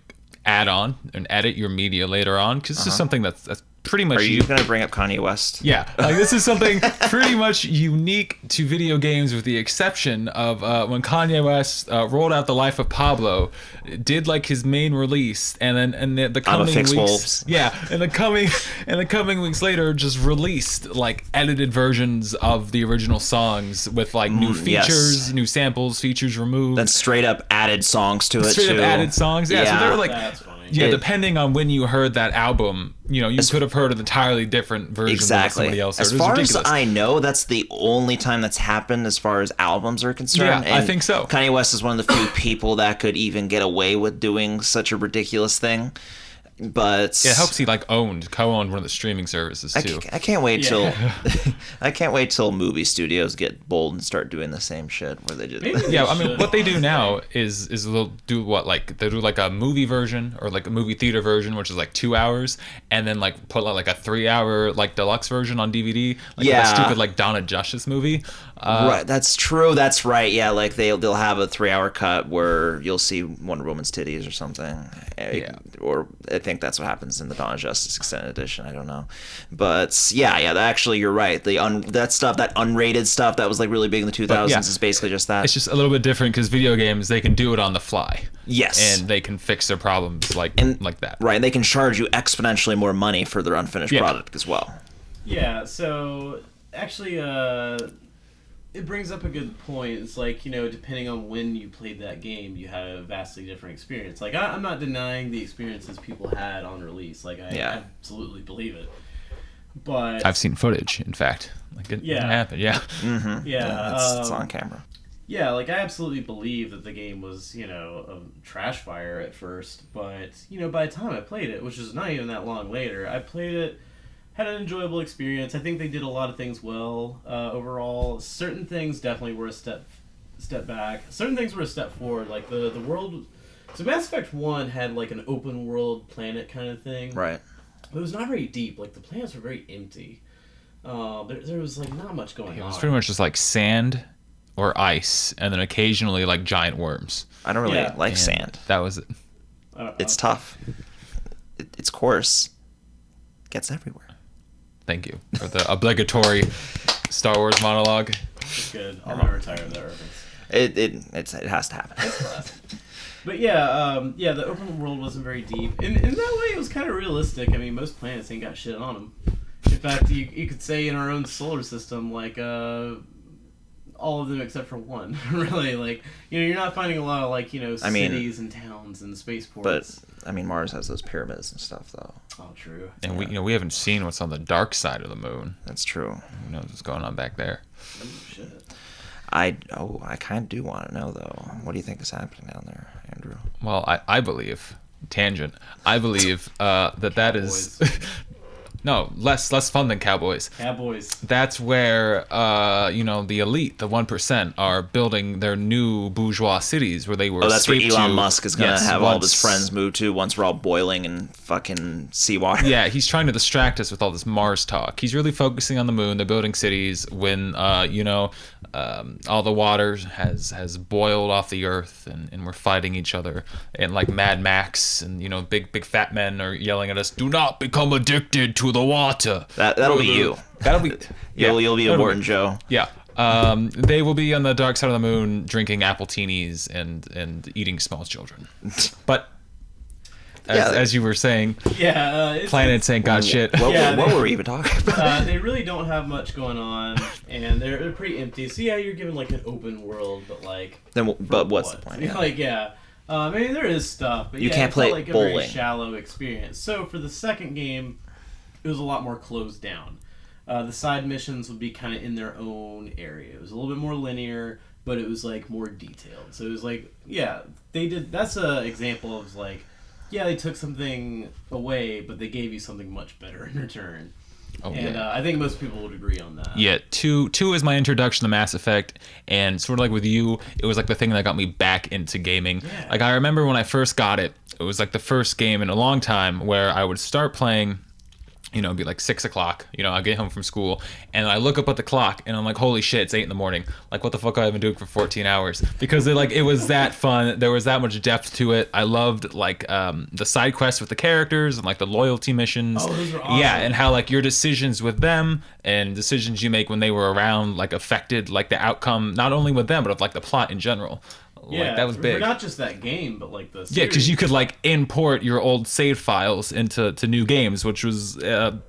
add on and edit your media later on, because this is something that's pretty much... Are you going to bring up Kanye West? Yeah, like this is something pretty much unique to video games, with the exception of when Kanye West rolled out The Life of Pablo, did like his main release, and then the coming weeks, Wolves. and the coming weeks later just released like edited versions of the original songs with like new features, new samples, features removed. Then straight up added songs to it. Straight up added songs, yeah. So they were like, that's funny. Yeah, depending on when you heard that album, you could have heard an entirely different version than somebody else. As far as I know, that's the only time that's happened as far as albums are concerned. Yeah, I think so. Kanye West is one of the few people that could even get away with doing such a ridiculous thing. But it helps he like co-owned one of the streaming services too. I can't wait till I can't wait till movie studios get bold and start doing the same shit where they just I mean what they do now is they'll do they do like a movie version or like a movie theater version, which is like 2 hours, and then like put like a 3-hour like deluxe version on DVD, like that stupid like Dawn of Justice movie. Right, that's true. That's right. Yeah, like they'll have a 3-hour cut where you'll see Wonder Woman's titties or something. Or I think that's what happens in the Dawn of Justice extended edition. I don't know, but actually you're right. That stuff, that unrated stuff that was like really big in the 2000s is basically just that. It's just a little bit different because video games, they can do it on the fly. Yes, and they can fix their problems like that. Right, and they can charge you exponentially more money for their unfinished product as well. Yeah. So actually, it brings up a good point. It's like, depending on when you played that game, you had a vastly different experience. Like, I'm not denying the experiences people had on release. Like, I absolutely believe it. But I've seen footage, in fact. Like, it happened, Mm-hmm. Yeah, it's on camera. Yeah, like I absolutely believe that the game was, a trash fire at first, but by the time I played it, which is not even that long later, I played it, had an enjoyable experience. I think they did a lot of things well overall. Certain things definitely were a step back. Certain things were a step forward. Like the world. So Mass Effect 1 had like an open world planet kind of thing. Right. But it was not very deep. Like the planets were very empty. There was like not much going on. It was pretty much just like sand or ice, and then occasionally like giant worms. I don't really like And sand. That was it. It's tough. It's coarse. Gets everywhere. Thank you for the obligatory Star Wars monologue. It's good. I'll never retire that reference. It has to happen. But yeah, the open world wasn't very deep. In that way, it was kind of realistic. I mean, most planets ain't got shit on them. In fact, you could say in our own solar system, like all of them except for one. Really, like you're not finding a lot of like cities and towns and spaceports. But I mean, Mars has those pyramids and stuff, though. Oh, true. And we haven't seen what's on the dark side of the moon. That's true. Who knows what's going on back there? Oh, shit. I kind of do want to know, though. What do you think is happening down there, Andrew? Well, I believe, tangent, I believe that is... No, less fun than Cowboys. Cowboys. That's where the elite, the 1%, are building their new bourgeois cities where they were. Oh, that's where escaped Elon to. Musk is gonna have all of his once- friends move to once we're all boiling in fucking seawater. Yeah, he's trying to distract us with all this Mars talk. He's really focusing on the moon. They're building cities when all the water has boiled off the earth, and we're fighting each other, and like Mad Max, and big fat men are yelling at us, "Do not become addicted to the water." That'll be you. That'll be You'll be a Morton Joe. Yeah. They will be on the dark side of the moon drinking apple teenies and eating small children. But as you were saying, planets ain't got shit. What were we even talking about? They really don't have much going on, and they're pretty empty. So yeah, you're given like an open world, but like. But what's the point? Yeah. Like I mean, there is stuff, but you can't play like bowling. a very shallow experience. So for the second game, it was a lot more closed down. The side missions would be kind of in their own area. It was a little bit more linear, but it was like more detailed. So it was like, they did. That's an example of like, they took something away, but they gave you something much better in return. Oh, and I think most people would agree on that. Yeah, two is my introduction to Mass Effect, and sort of like with you, it was like the thing that got me back into gaming. Yeah. Like I remember when I first got it, it was like the first game in a long time where I would start playing. It'd be like 6 o'clock. I get home from school and I look up at the clock and I'm like, holy shit, it's 8 in the morning. Like, what the fuck have I been doing for 14 hours? Because it was that fun. There was that much depth to it. I loved like the side quests with the characters and like the loyalty missions. Oh, those were awesome. Yeah, and how like your decisions with them and decisions you make when they were around like affected like the outcome, not only with them but of like the plot in general. Yeah, like, that was big. Not just that game, but like the series. Yeah, because you could like import your old save files into new games, which was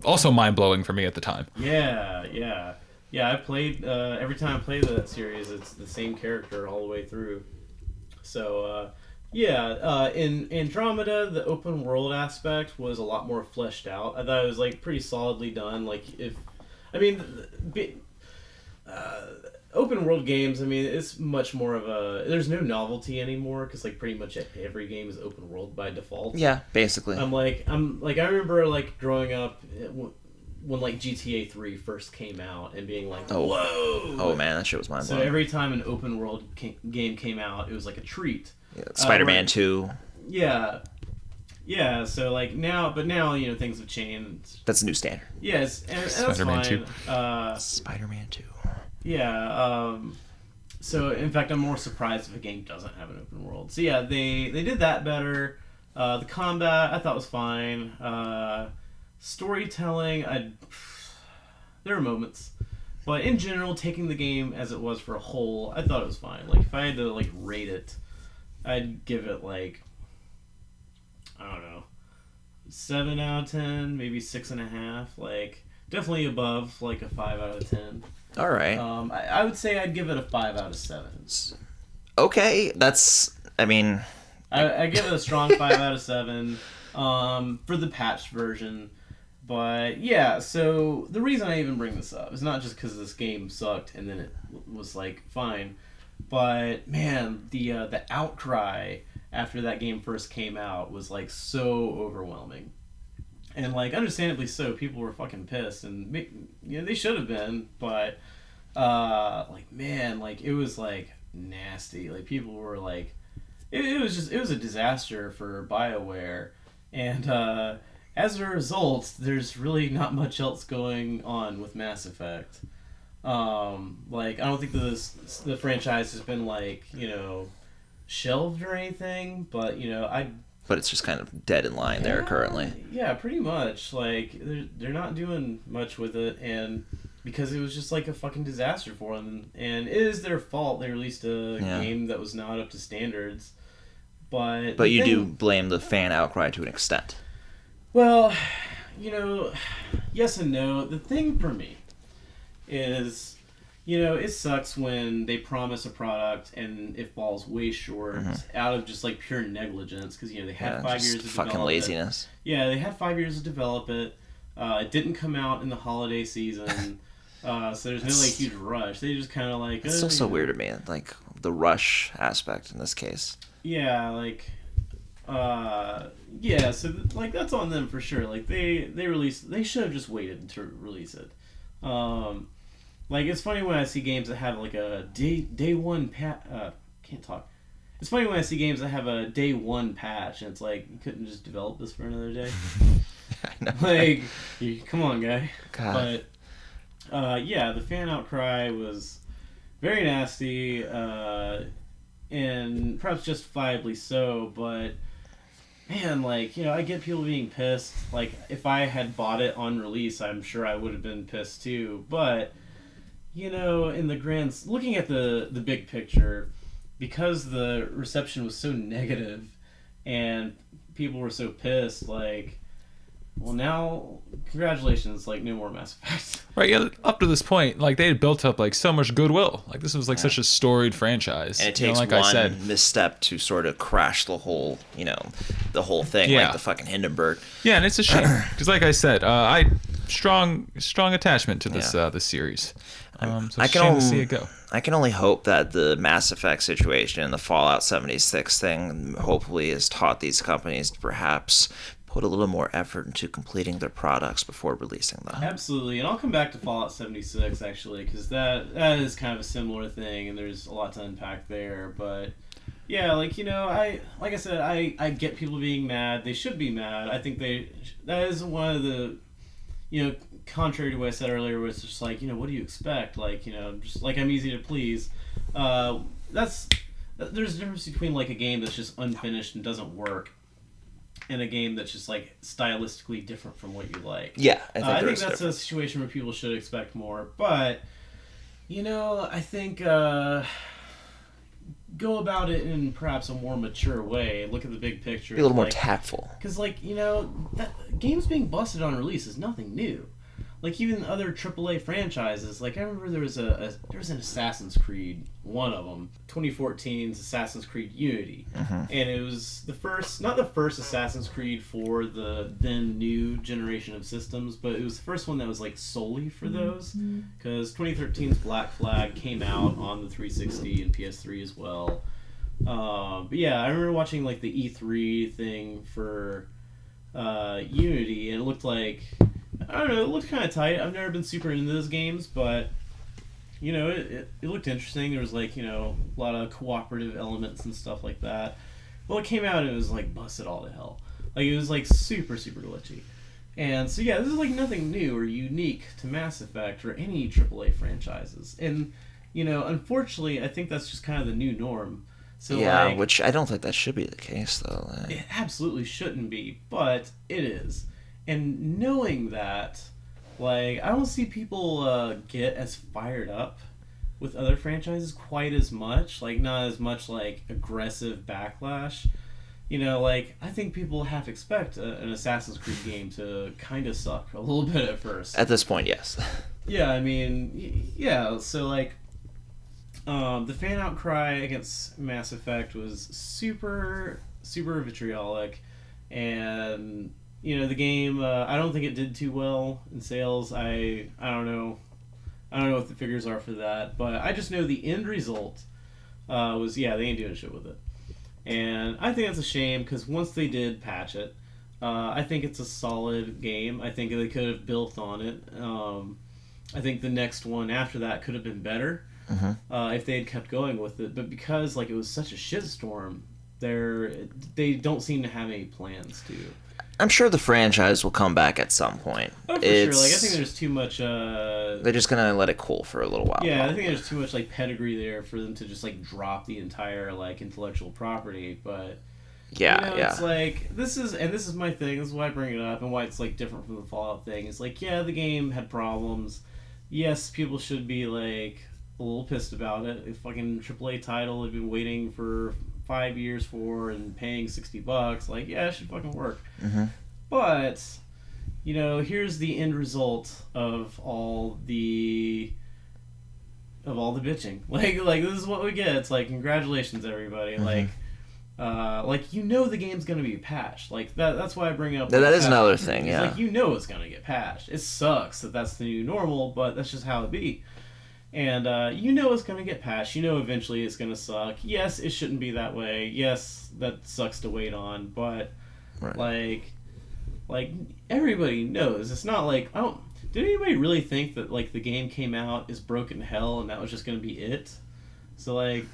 also mind blowing for me at the time. Yeah. I played every time I play that series, it's the same character all the way through. So in Andromeda, the open world aspect was a lot more fleshed out. I thought it was like pretty solidly done. Open world games, I mean, it's much more of there's no novelty anymore because like pretty much every game is open world by default. Yeah, basically. I remember like growing up when like GTA 3 first came out and being like, whoa. Oh man, that shit was mind blowing. So every time an open world game came out, it was like a treat. Yeah, Spider-Man 2. Yeah. Yeah, so like now things have changed. That's a new standard. Yes, and that's Spider-Man fine. 2. Spider-Man 2. Yeah, so in fact I'm more surprised if a game doesn't have an open world. So yeah, they did that better. The combat I thought was fine. Storytelling, there are moments. But in general, taking the game as it was for a whole, I thought it was fine. Like if I had to like rate it, I'd give it like, I don't know, 7 out of 10, maybe 6.5. Like definitely above like a 5 out of 10. All right. I would say I'd give it a 5 out of 7. Okay, that's. I mean, I give it a strong 5 out of 7 for the patched version. But yeah, so the reason I even bring this up is not just because this game sucked and then it was like fine. But man, the outcry after that game first came out was like so overwhelming, and like understandably so. People were fucking pissed, and they should have been. But like man, like it was like nasty. Like people were like, it was a disaster for BioWare, and as a result, there's really not much else going on with Mass Effect. Like I don't think the franchise has been like shelved or anything, but But it's just kind of dead in line there currently. Yeah, pretty much. Like they're not doing much with it, and because it was just like a fucking disaster for them, and it is their fault they released a game that was not up to standards. But you do blame the fan outcry to an extent. Well, yes and no. The thing for me is, it sucks when they promise a product and it falls way short out of just like pure negligence because they had 5 years to fucking develop laziness. it. Yeah, they had 5 years to develop it. It didn't come out in the holiday season, so there's no like huge rush. They just kind of like. It's still so weird to me, like the rush aspect in this case. Yeah, like. Yeah, so like that's on them for sure. Like they should have just waited to release it. Like it's funny when I see games that have like a day one can't talk. It's funny when I see games that have a day one patch and it's like you couldn't just develop this for another day. I know. Like, come on, guy. God. But yeah, the fan outcry was very nasty, and perhaps justifiably so. But man, like I get people being pissed. Like if I had bought it on release, I'm sure I would have been pissed too. But in the looking at the big picture, because the reception was so negative and people were so pissed, like, well, now congratulations, like no more Mass Effect. Right, yeah, up to this point, like they had built up like so much goodwill. Like this was like such a storied franchise. And it takes like one I said, misstep to sort of crash the whole, the whole thing, like the fucking Hindenburg. Yeah, and it's a shame because, like I said, I strong attachment to this this series. So it's a shame to see it go. I can only hope that the Mass Effect situation and the Fallout 76 thing hopefully has taught these companies to perhaps put a little more effort into completing their products before releasing them. Absolutely, and I'll come back to Fallout 76 actually, because that is kind of a similar thing, and there's a lot to unpack there. But yeah, like I said, I get people being mad. They should be mad. I think that is one of the contrary to what I said earlier, where it's just like what do you expect? Like just like I'm easy to please. There's a difference between like a game that's just unfinished and doesn't work, and a game that's just like stylistically different from what you like. Yeah, I think that's a situation where people should expect more. But I think go about it in perhaps a more mature way. Look at the big picture. Be a little more tactful. Because that games being busted on release is nothing new. Like even other AAA franchises, like I remember there was an Assassin's Creed, one of them, 2014's Assassin's Creed Unity, and it was not the first Assassin's Creed for the then new generation of systems, but it was the first one that was like solely for those, because 2013's Black Flag came out on the 360 and PS3 as well. But yeah, I remember watching like the E3 thing for Unity, and it looked like. I don't know, it looked kind of tight. I've never been super into those games, but, it looked interesting. There was, like, a lot of cooperative elements and stuff like that. Well, it came out and it was, like, busted all to hell. Like, it was, like, super, super glitchy. And so, yeah, this is, like, nothing new or unique to Mass Effect or any AAA franchises. And, unfortunately, I think that's just kind of the new norm. So, yeah, which I don't think that should be the case, though. It absolutely shouldn't be, but it is. And knowing that, like, I don't see people get as fired up with other franchises quite as much. Like, not as much, like, aggressive backlash. Like, I think people have to expect an Assassin's Creed game to kind of suck a little bit at first. At this point, yes. Yeah, I mean, yeah, so, like, the fan outcry against Mass Effect was super, super vitriolic, and... the game, I don't think it did too well in sales. I don't know what the figures are for that, but I just know the end result was they ain't doing shit with it. And I think that's a shame because once they did patch it, I think it's a solid game. I think they could have built on it. I think the next one after that could have been better if they had kept going with it. But because like it was such a shitstorm, they don't seem to have any plans to. I'm sure the franchise will come back at some point. Oh, for sure. Like I think there's too much. They're just gonna let it cool for a little while. Yeah, probably. I think there's too much like pedigree there for them to just like drop the entire like intellectual property. But yeah. it's like this is my thing. This is why I bring it up and why it's like different from the Fallout thing. It's like the game had problems. Yes, people should be like a little pissed about it. A fucking AAA title they've been waiting for 5 years for and paying $60. Like, it should fucking work. But here's the end result of all the bitching. Like this is what we get. It's like, congratulations everybody. Like the game's gonna be patched. Like that's why I bring up. That is another thing. It's Yeah. like it's gonna get patched. It sucks that that's the new normal, but that's just how it be. And it's gonna get patched. Eventually it's gonna suck. Yes, it shouldn't be that way. Yes, that sucks to wait on. But like everybody knows, it's not like Did anybody really think that like the game came out is broken hell and that was just gonna be it? So like.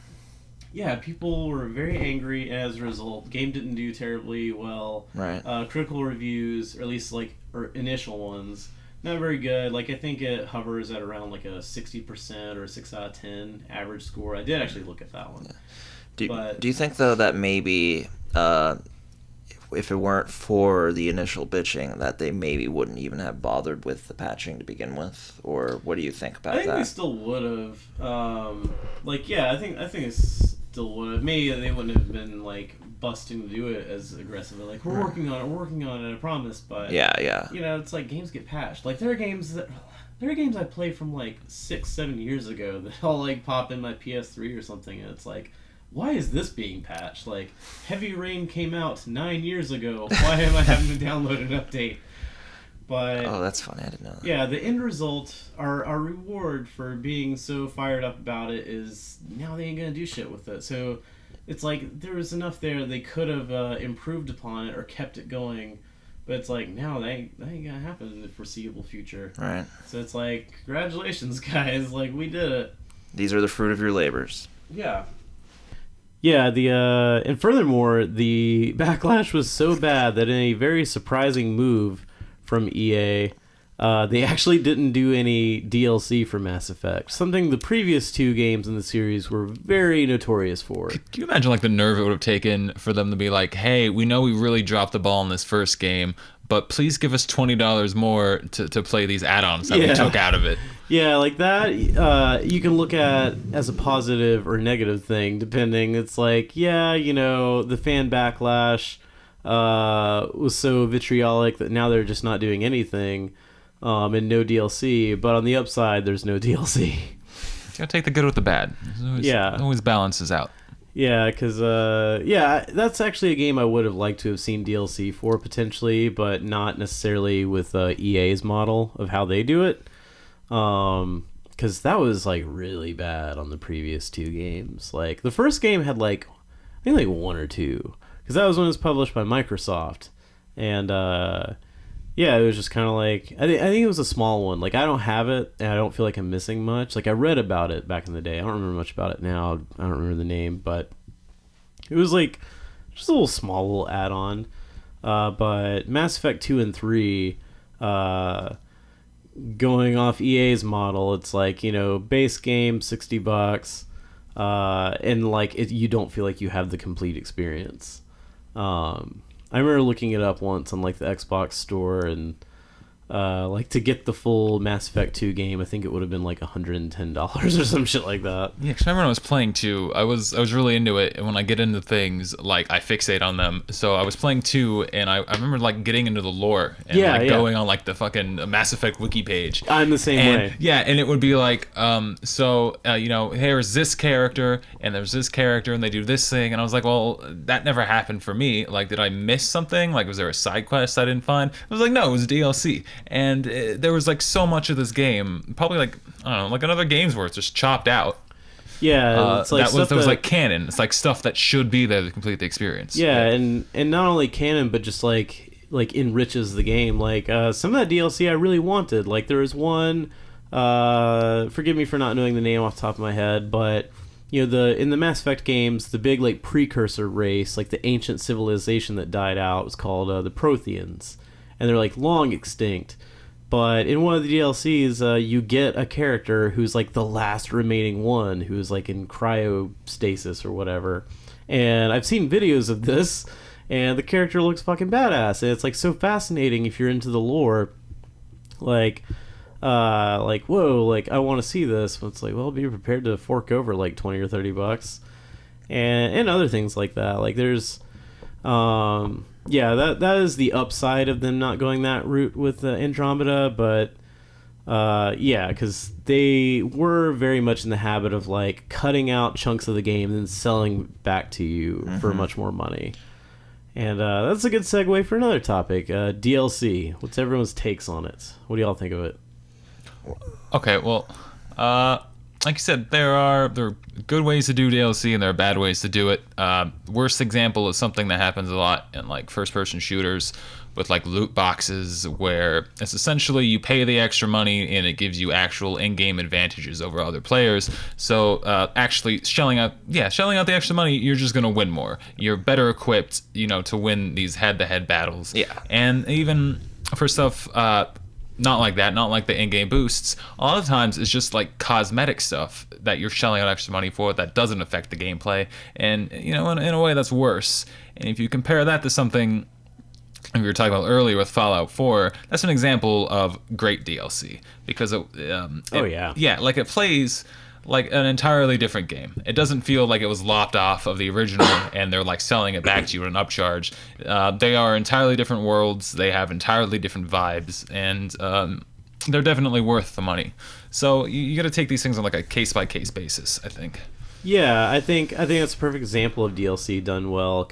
Yeah, people were very angry as a result. The game didn't do terribly well. Right. Critical reviews, or at least initial ones, not very good. Like I think it hovers at around like a 60% or a 6 out of 10 average score. I did actually look at that one. Yeah. Do you think though that maybe if it weren't for the initial bitching, that they maybe wouldn't even have bothered with the patching to begin with, or what do you think about that? I think they still would have. I think it's. Still would have. Maybe they wouldn't have been like busting to do it as aggressively. Like we're working on it, I promise. But yeah. It's like games get patched. Like there are games I played from like 6-7 years ago that I'll like pop in my PS3 or something, and it's like, why is this being patched? Like Heavy Rain came out 9 years ago. Why am I having to download an update? But that's funny. I didn't know that. Yeah, the end result, our reward for being so fired up about it is now they ain't gonna do shit with it. So it's like there was enough there they could have improved upon it or kept it going, but it's like now that ain't gonna happen in the foreseeable future. Right. So it's like, congratulations, guys! Like we did it. These are the fruit of your labors. Yeah. Yeah, and furthermore, the backlash was so bad that in a very surprising move from EA, they actually didn't do any DLC for Mass Effect, something the previous 2 games in the series were very notorious for. Can you imagine like the nerve it would have taken for them to be like, hey, we know we really dropped the ball in this first game, but please give us $20 more to play these add-ons that we took out of it. Yeah, like that, you can look at as a positive or negative thing, depending. It's like, the fan backlash was so vitriolic that now they're just not doing anything, and no DLC. But on the upside, there's no DLC. You gotta take the good with the bad. It always balances out. Yeah, because that's actually a game I would have liked to have seen DLC for potentially, but not necessarily with EA's model of how they do it. Because that was like really bad on the previous 2 games. Like the first game had like I think like 1 or 2. Because that was when it was published by Microsoft. And, it was just kind of like... I think it was a small one. Like, I don't have it, and I don't feel like I'm missing much. Like, I read about it back in the day. I don't remember much about it now. I don't remember the name, but... It was like... Just a little add-on. But Mass Effect 2 and 3... going off EA's model, it's like, base game, $60... and like you don't feel like you have the complete experience. I remember looking it up once on like the Xbox store, and like to get the full Mass Effect 2 game, I think it would have been like $110 or some shit like that. Yeah, because I remember when I was playing 2, I was really into it, and when I get into things, like I fixate on them. So I was playing 2, and I remember like getting into the lore and going on like the fucking Mass Effect wiki page. I'm the same way. Yeah, and it would be like, here's this character, and there's this character, and they do this thing, and I was like, well, that never happened for me. Like, did I miss something? Like, was there a side quest I didn't find? I was like, no, it was DLC. And there was like so much of this game, probably like, I don't know, like another game's worth just chopped out. Yeah, it's like that was like canon. It's like stuff that should be there to complete the experience. Yeah, and not only canon, but just like enriches the game. Like some of that DLC I really wanted. Like there was one. Forgive me for not knowing the name off the top of my head, but you know in the Mass Effect games, the big like precursor race, like the ancient civilization that died out, was called the Protheans, and they're like long extinct. But in one of the DLCs, you get a character who's like the last remaining one, who's like in cryostasis or whatever. And I've seen videos of this, and the character looks fucking badass. And it's like so fascinating if you're into the lore. Like whoa, like I want to see this. But it's like, well, be prepared to fork over like $20 or $30, and other things like that. Like there's, yeah, that is the upside of them not going that route with Andromeda, but yeah, because they were very much in the habit of like cutting out chunks of the game and then selling back to you for much more money. And that's a good segue for another topic, DLC. What's everyone's takes on it? What do y'all think of it? Okay, well, like you said, there are good ways to do DLC and there are bad ways to do it. Worst example is something that happens a lot in like first-person shooters with like loot boxes, where it's essentially you pay the extra money and it gives you actual in-game advantages over other players. So actually shelling out the extra money, you're just gonna win more. You're better equipped, to win these head-to-head battles. Yeah, and even for stuff. Not like that, not like the in-game boosts. A lot of times it's just like cosmetic stuff that you're shelling out extra money for that doesn't affect the gameplay. And, in a way that's worse. And if you compare that to something we were talking about earlier with Fallout 4, that's an example of great DLC. Because it plays like an entirely different game. It doesn't feel like it was lopped off of the original and they're like selling it back to you at an upcharge. They are entirely different worlds. They have entirely different vibes, and they're definitely worth the money. So you got to take these things on like a case-by-case basis, I think. Yeah, I think that's a perfect example of DLC done well,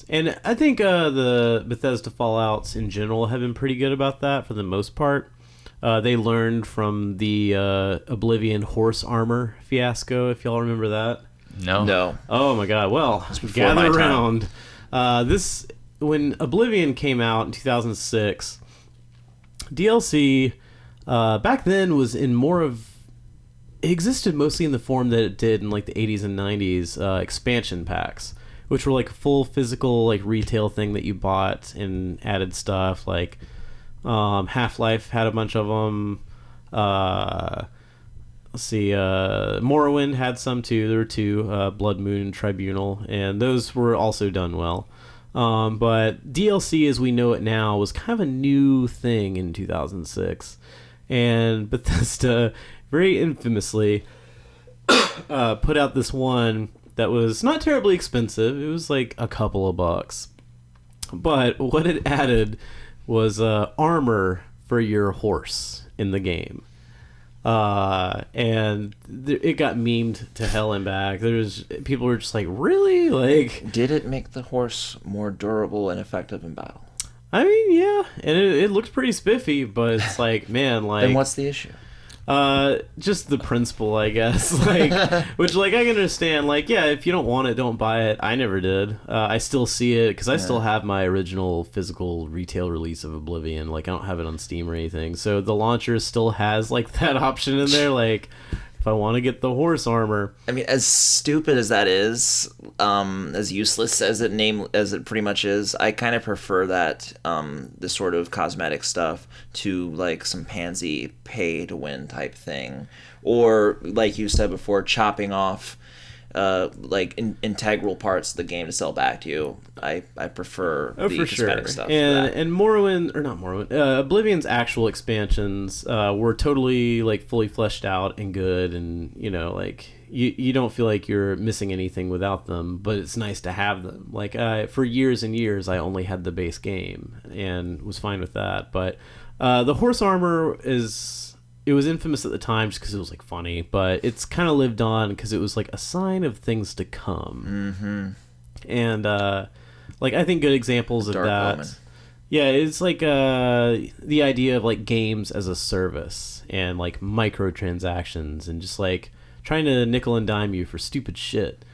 and I think the Bethesda Fallouts in general have been pretty good about that for the most part. They learned from the Oblivion horse armor fiasco, if y'all remember that. No. Oh my god. Well, gather around. When Oblivion came out in 2006, DLC back then was in more of... It existed mostly in the form that it did in like the 80s and 90s, expansion packs, which were like a full physical like retail thing that you bought and added stuff like... Half-Life had a bunch of them. Let's see. Morrowind had some too. There were two, Blood Moon and Tribunal, and those were also done well. But DLC, as we know it now, was kind of a new thing in 2006, and Bethesda very infamously put out this one that was not terribly expensive. It was like a couple of bucks, but what it added was armor for your horse in the game. And it got memed to hell and back. People were just like, really? Like, did it make the horse more durable and effective in battle? I mean, yeah. And it looks pretty spiffy, but it's like, man, like... Then what's the issue? Just the principle, I guess. Like, which, like, I can understand. Like, yeah, if you don't want it, don't buy it. I never did. I still see it because I still have my original physical retail release of Oblivion. Like, I don't have it on Steam or anything. So the launcher still has like that option in there. Like, if I want to get the horse armor. I mean, as stupid as that is, as useless as it pretty much is, I kind of prefer that this sort of cosmetic stuff to like some pansy pay to win type thing, or like you said before, chopping off integral parts of the game to sell back to you. I prefer the cosmetic stuff. And Oblivion's actual expansions were totally like fully fleshed out and good, and like you don't feel like you're missing anything without them, but it's nice to have them. Like for years and years I only had the base game and was fine with that, but the horse armor it was infamous at the time just because it was like funny, but it's kind of lived on because it was like a sign of things to come. And like I think good examples of that. Omen. Yeah, it's like the idea of like games as a service and like microtransactions and just like trying to nickel and dime you for stupid shit.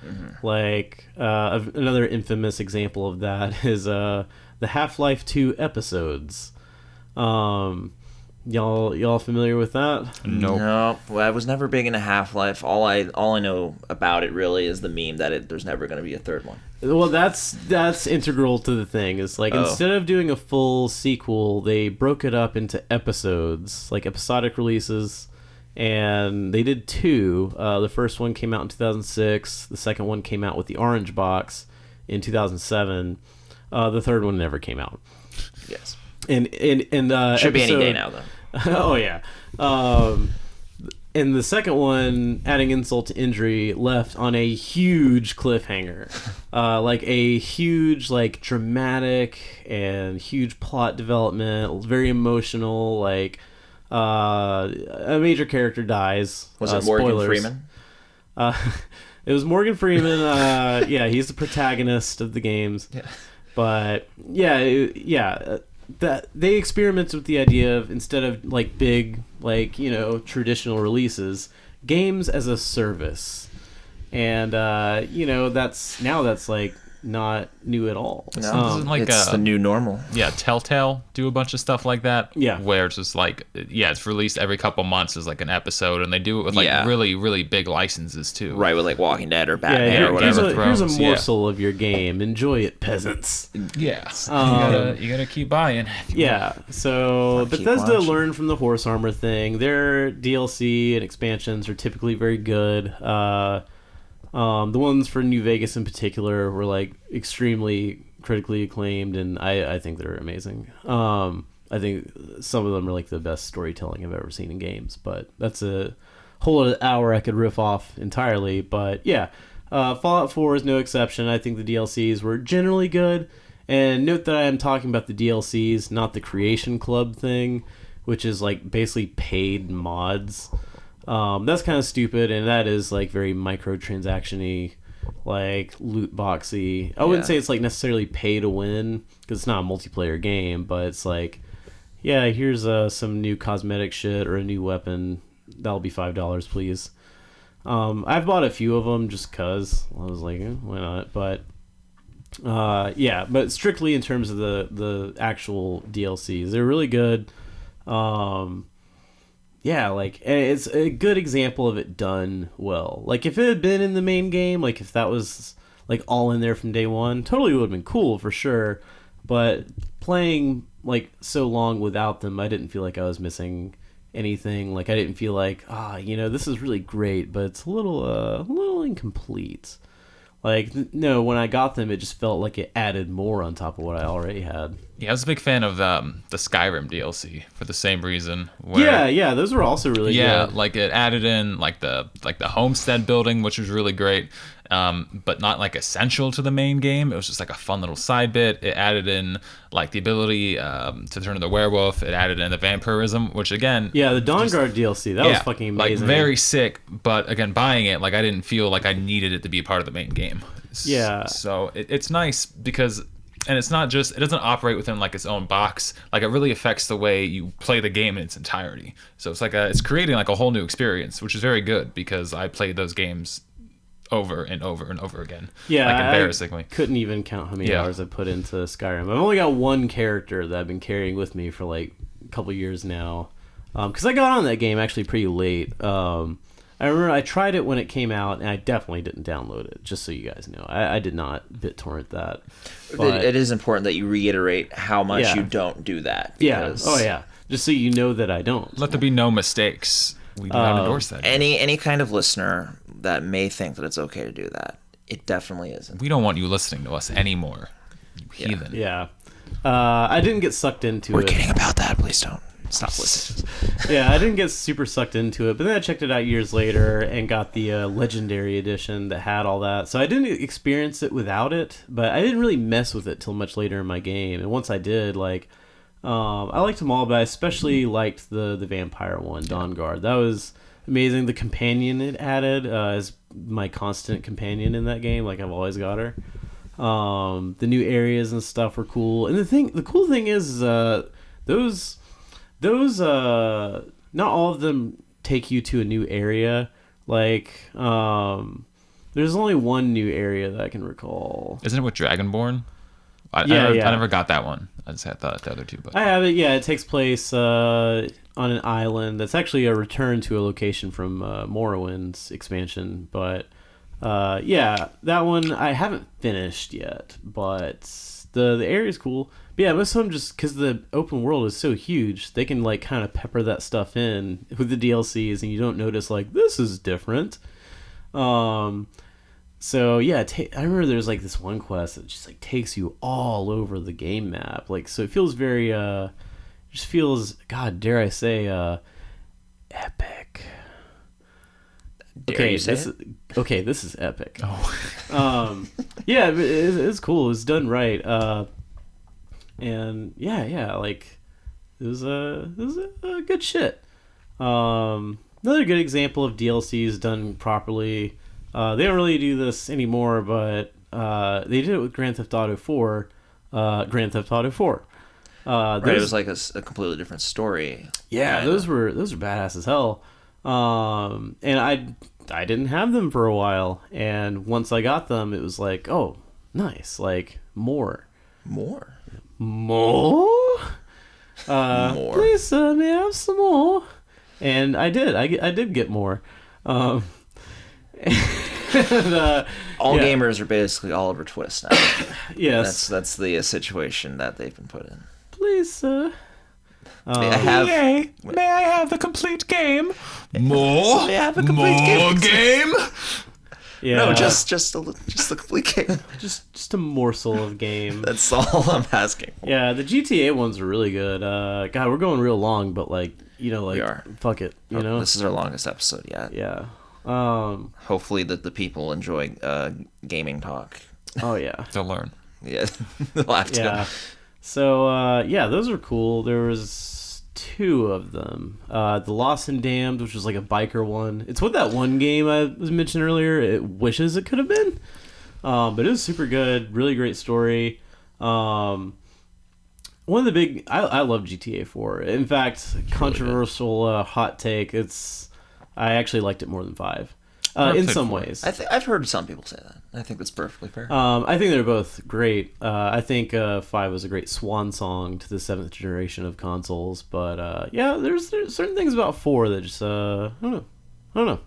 Like another infamous example of that is the Half-Life 2 episodes. Y'all familiar with that? Nope. No, well, I was never big into Half-Life. All I know about it really is the meme that there's never going to be a third one. Well, that's integral to the thing. It's like instead of doing a full sequel, they broke it up into episodes, like episodic releases, and they did 2. The first one came out in 2006. The second one came out with the orange box in 2007. The third one never came out. Yes. And Should be any day now, though. Oh yeah. And the second one, adding insult to injury, left on a huge cliffhanger, like a huge, like dramatic and huge plot development, very emotional. Like a major character dies. Was it Morgan spoilers. Freeman? It was Morgan Freeman. Yeah, he's the protagonist of the games. Yeah. But yeah. That they experimented with the idea of, instead of like big, like, traditional releases, games as a service, and that's like not new at all. No, Isn't like it's the new normal. Yeah, Telltale do a bunch of stuff like that. Yeah. Where it's just like, it's released every couple months as like an episode, and they do it with like really, really big licenses too. Right, with like Walking Dead or Batman or here's whatever. here's a morsel of your game. Enjoy it, peasants. Yeah. You gotta keep buying. Yeah, so Keep Bethesda watching. learned from the horse armor thing. Their DLC and expansions are typically very good. The ones for New Vegas in particular were like extremely critically acclaimed, and I think they're amazing. I think some of them are like the best storytelling I've ever seen in games, but that's a whole other hour I could riff off entirely. But yeah, Fallout 4 is no exception. I think the DLCs were generally good. And note that I am talking about the DLCs, not the Creation Club thing, which is like basically paid mods. That's kind of stupid, and that is like very microtransaction-y, like loot boxy. I wouldn't say it's like necessarily pay to win, because it's not a multiplayer game, but it's like, yeah, here's some new cosmetic shit or a new weapon. That'll be $5, please. I've bought a few of them just because I was like, why not? But but strictly in terms of the actual DLCs, they're really good. Yeah, like, it's a good example of it done well. Like, if it had been in the main game, like, if that was, like, all in there from day one, totally would have been cool, for sure. But playing, like, so long without them, I didn't feel like I was missing anything. Like, I didn't feel like, this is really great, but it's a little incomplete. Like, no, when I got them, it just felt like it added more on top of what I already had. Yeah, I was a big fan of the Skyrim DLC for the same reason. Where, Yeah, those were also really good. Yeah, like it added in like the homestead building, which was really great, but not like essential to the main game. It was just like a fun little side bit. It added in like the ability to turn into a werewolf. It added in the vampirism, which again, yeah, the Dawnguard DLC, that was fucking amazing. Like very sick. But again, buying it, like I didn't feel like I needed it to be a part of the main game. Yeah. So it's nice because. And it's not just, it doesn't operate within like its own box. Like it really affects the way you play the game in its entirety. So it's like it's creating like a whole new experience, which is very good because I played those games over and over and over again. Yeah, like embarrassingly. I couldn't even count how many hours I put into Skyrim. I've only got one character that I've been carrying with me for like a couple years now. Because I got on that game actually pretty late. I remember I tried it when it came out, and I definitely didn't download it, just so you guys know. I did not BitTorrent that. But it is important that you reiterate how much you don't do that. Because, just so you know that I don't. Let there be no mistakes. We do not endorse that. Any kind of listener that may think that it's okay to do that, it definitely isn't. We don't want you listening to us anymore, you heathen. Yeah. I didn't get sucked into it. We're kidding about that. Please don't. Stop listening. Yeah, I didn't get super sucked into it, but then I checked it out years later and got the Legendary Edition that had all that. So I didn't experience it without it, but I didn't really mess with it till much later in my game. And once I did, like, I liked them all, but I especially liked the vampire one, Dawnguard. That was amazing. The companion it added as my constant companion in that game, like I've always got her. The new areas and stuff were cool, and the cool thing is those not all of them take you to a new area. Like, there's only one new area that I can recall. Isn't it with Dragonborn? I never got that one. I just had thought the other two. But I have it. Yeah, it takes place on an island. That's actually a return to a location from Morrowind's expansion. But yeah, that one I haven't finished yet. But the area's cool. But yeah, most of them, just because the open world is so huge, they can like kind of pepper that stuff in with the DLCs, and you don't notice like this is different. So yeah, I remember there's like this one quest that just like takes you all over the game map. Like, so it feels very just feels, God, dare I say, epic. Dare you say it? Okay, this is epic. oh, Yeah, it's cool. It was done right. And yeah, like it was a good shit. Another good example of DLCs done properly. They don't really do this anymore, but they did it with Grand Theft Auto 4. Grand Theft Auto 4. Right, it was like a completely different story. Yeah, kinda. those were badass as hell. And I didn't have them for a while, and once I got them, it was like, oh, nice, like more. More. More? More. Please, may I have some more? And I did. I did get more. And, All yeah. gamers are basically Oliver Twist now. Yes. That's the situation that they've been put in. Please, sir. I have. may I have the complete game? More? May I have a complete More game? Yeah. No, just the complete game. just a morsel of game. That's all I'm asking. Yeah, the GTA ones are really good. God, we're going real long, but like, you know, like, We are. fuck it, you know? This is our longest episode yet. Yeah. Hopefully the people enjoy gaming talk. Oh yeah. To learn. Yeah, they'll have to. Yeah. So yeah, those are cool. There was 2 of them. The Lost and Damned, which was like a biker one. It's what that one game I was mentioning earlier. It wishes it could have been. But it was super good. Really great story. One of the big... I love GTA 4. In fact, controversial hot take. I actually liked it more than 5. In some ways. I've heard some people say that. I think that's perfectly fair. I think they're both great. I think 5 was a great swan song to the 7th generation of consoles. But yeah, there's certain things about 4 that just I don't know.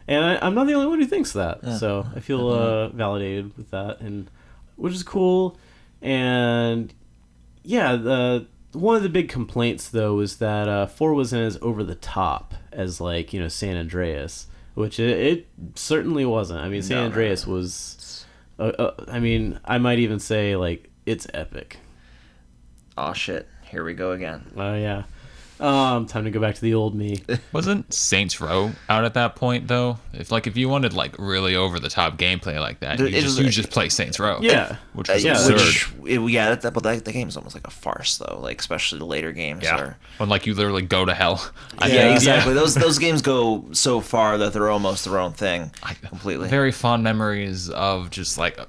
And I'm not the only one who thinks that. Yeah. So I feel validated with that, and which is cool. And yeah, one of the big complaints though is that 4 wasn't as over the top as like, you know, San Andreas. Which it certainly wasn't. I mean, San Andreas was... I mean, I might even say, like, it's epic. Aw, shit. Here we go again. Oh, yeah. Time to go back to the old me. Wasn't Saints Row out at that point though? If you wanted like really over the top gameplay like that, you just play Saints Row. Yeah, which was absurd. But the game is almost like a farce though. Like especially the later games. Yeah, when like you literally go to hell. Yeah, exactly. Those games go so far that they're almost their own thing. Completely. Very fond memories of just like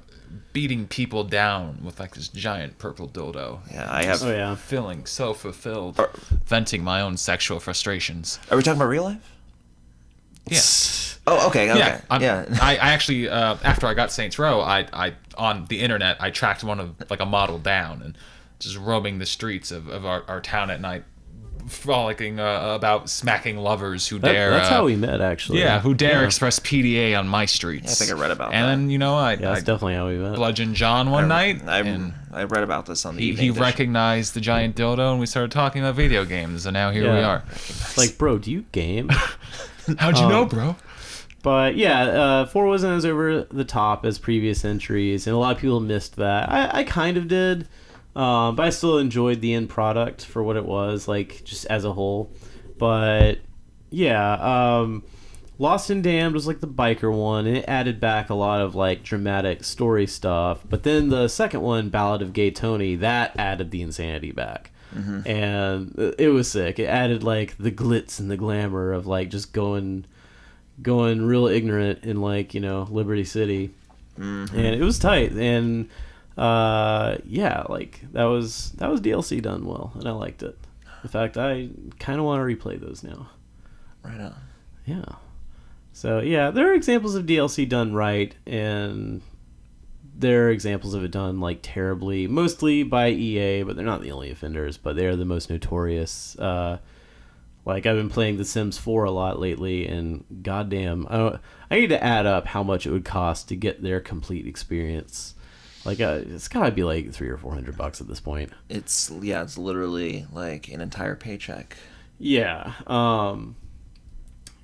beating people down with like this giant purple dildo. Yeah, I have. Oh yeah, feeling so fulfilled, venting my own sexual frustrations. Are we talking about real life? Yeah. Oh, okay. Yeah. Yeah. I actually after I got Saints Row, I on the internet I tracked one of like a model down and just roaming the streets of our town at night, frolicking about smacking lovers who dare. That's how we met, actually. Yeah, who dare express PDA on my streets. Yeah, I think I read about that. And then I that's definitely how we met. bludgeoned John one night. I read about this on the. He recognized the giant dildo, and we started talking about video games, and now here we are. Like, bro, do you game? How'd you know, bro? But yeah, 4 wasn't as over the top as previous entries, and a lot of people missed that. I kind of did. But I still enjoyed the end product for what it was, like, just as a whole. But, yeah, Lost and Damned was, like, the biker one, and it added back a lot of, like, dramatic story stuff. But then the second one, Ballad of Gay Tony, that added the insanity back. Mm-hmm. And it was sick. It added, like, the glitz and the glamour of, like, just going real ignorant in, like, you know, Liberty City. Mm-hmm. And it was tight. And... yeah, like that was DLC done well, and I liked it. In fact, I kind of want to replay those now. Right on. Yeah. So yeah, there are examples of DLC done right, and there are examples of it done like terribly, mostly by EA, but they're not the only offenders, but they are the most notorious. Like I've been playing The Sims 4 a lot lately, and goddamn, I need to add up how much it would cost to get their complete experience. Like it's gotta be like $300 or $400 at this point. It's literally like an entire paycheck. Yeah,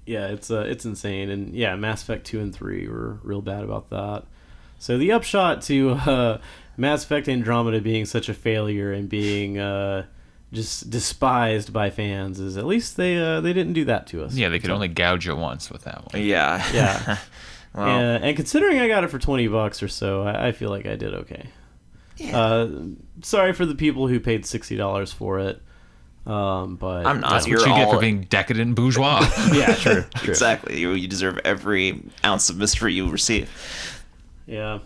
yeah, it's insane, and yeah, Mass Effect 2 and 3 were real bad about that. So the upshot to Mass Effect Andromeda being such a failure and being just despised by fans is at least they didn't do that to us. Yeah, they could only gouge you once with that one. Yeah. Yeah. Well, and considering I got it for $20 or so, I feel like I did okay. yeah. Sorry for the people who paid $60 for it. But I'm not. That's You're what you get all- for being decadent bourgeois. yeah, true. Exactly. You deserve every ounce of mystery you receive. Yeah.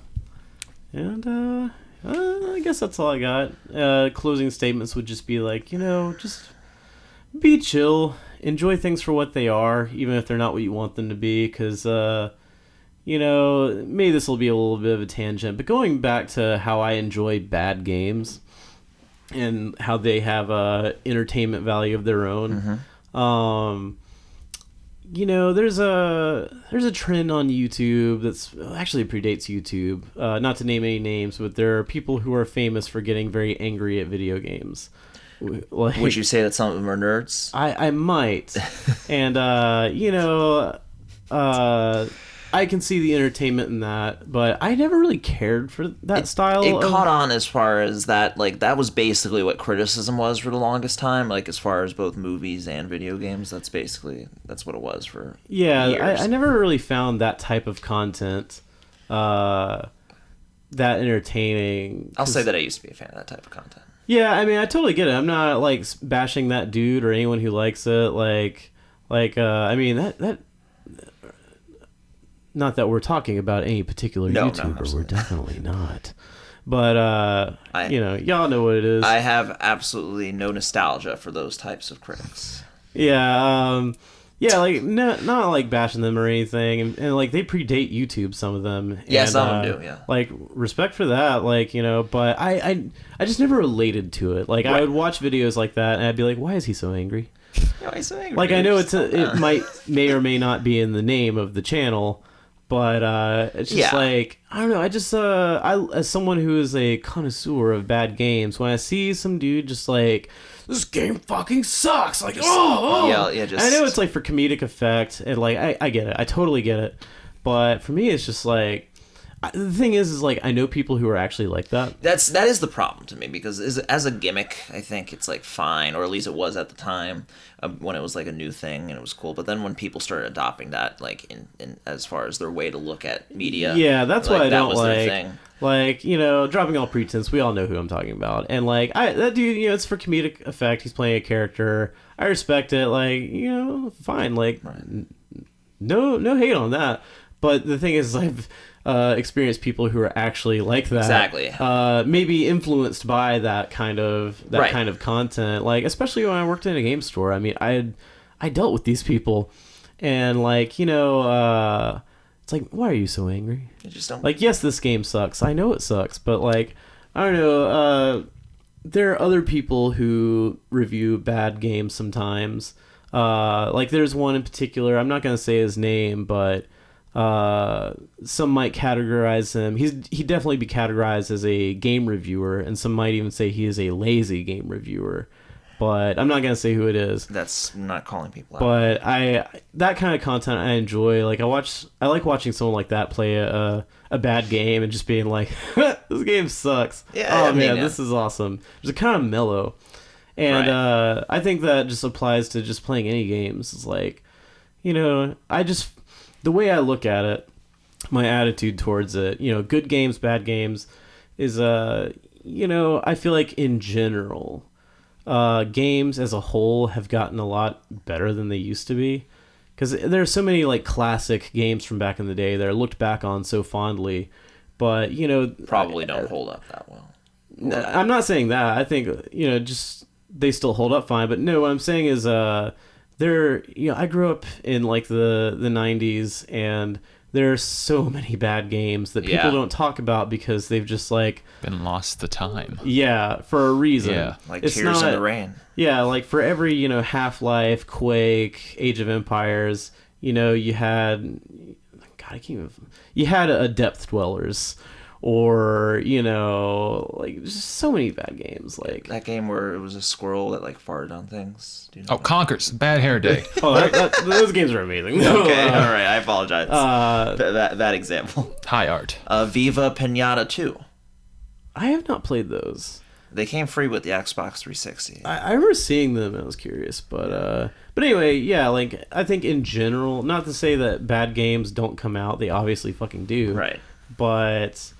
And I guess that's all I got. Closing statements would just be like, just be chill, enjoy things for what they are, even if they're not what you want them to be, because maybe this will be a little bit of a tangent, but going back to how I enjoy bad games and how they have a entertainment value of their own. There's a trend on YouTube that's actually predates YouTube. Not to name any names, but there are people who are famous for getting very angry at video games. Like, Would you say that some of them are nerds? I might, and I can see the entertainment in that, but I never really cared for that style. It caught on as far as that, like, that was basically what criticism was for the longest time, like, as far as both movies and video games. That's what it was for years. I never really found that type of content that entertaining. I'll say that I used to be a fan of that type of content. Yeah, I mean, I totally get it. I'm not, like, bashing that dude or anyone who likes it. I mean, that not that we're talking about any particular YouTuber. We're definitely not. But, y'all know what it is. I have absolutely no nostalgia for those types of critics. Yeah, like, not like bashing them or anything. And like, they predate YouTube, some of them. Yeah, and, some of them do, yeah. Like, respect for that, like, but I just never related to it. Like, I would watch videos like that, and I'd be like, why is he so angry? Why is he so angry? Like, I know it may or may not be in the name of the channel, but it's just like, I don't know. I just as someone who is a connoisseur of bad games, when I see some dude just like, this game fucking sucks, like, yeah, just, I know it's like for comedic effect, and like I get it, I totally get it, but for me it's just like, the thing is like, I know people who are actually like that. That is the problem to me, because as a gimmick, I think it's like fine, or at least it was at the time when it was like a new thing and it was cool. But then when people started adopting that, like in as far as their way to look at media, yeah, that's like, what I that don't was like. Their thing. Like, dropping all pretense, we all know who I'm talking about. And like, that dude, it's for comedic effect. He's playing a character. I respect it. Like, fine. Like, no hate on that. But the thing is, I've experienced people who are actually like that. Exactly. Maybe influenced by that kind of content. Like, especially when I worked in a game store. I mean, I dealt with these people, and like, it's like, why are you so angry? You just don't. Like, yes, this game sucks. I know it sucks, but like, I don't know. There are other people who review bad games sometimes. Like, there's one in particular. I'm not gonna say his name, but some might categorize him. He'd definitely be categorized as a game reviewer, and some might even say he is a lazy game reviewer. But I'm not gonna say who it is. That's not calling people out. But that kind of content I enjoy. Like, I like watching someone like that play a bad game and just being like, this game sucks. Yeah, oh man, this is awesome. Just kind of mellow. And I think that just applies to just playing any games. It's like, the way I look at it, my attitude towards it, good games, bad games, is, I feel like in general, games as a whole have gotten a lot better than they used to be. Because there are so many, like, classic games from back in the day that are looked back on so fondly, but, probably don't hold up that well. I'm not saying that. I think, just they still hold up fine. But no, what I'm saying is, I grew up in like the 90s, and there are so many bad games that people don't talk about because they've just like Been lost the time. yeah, for a reason. Yeah. Like Tears in the Rain. Yeah, like for every, Half-Life, Quake, Age of Empires, you had God, I can't even you had a Depth Dwellers, or like just so many bad games. Like That game where it was a squirrel that like farted on things. Do you know Oh, Conkers, Bad Hair Day. those games are amazing. Okay, all right, I apologize. That example. High art. Viva Pinata 2. I have not played those. They came free with the Xbox 360. I remember seeing them and I was curious, but anyway, yeah, like I think in general, not to say that bad games don't come out, they obviously fucking do. Right. But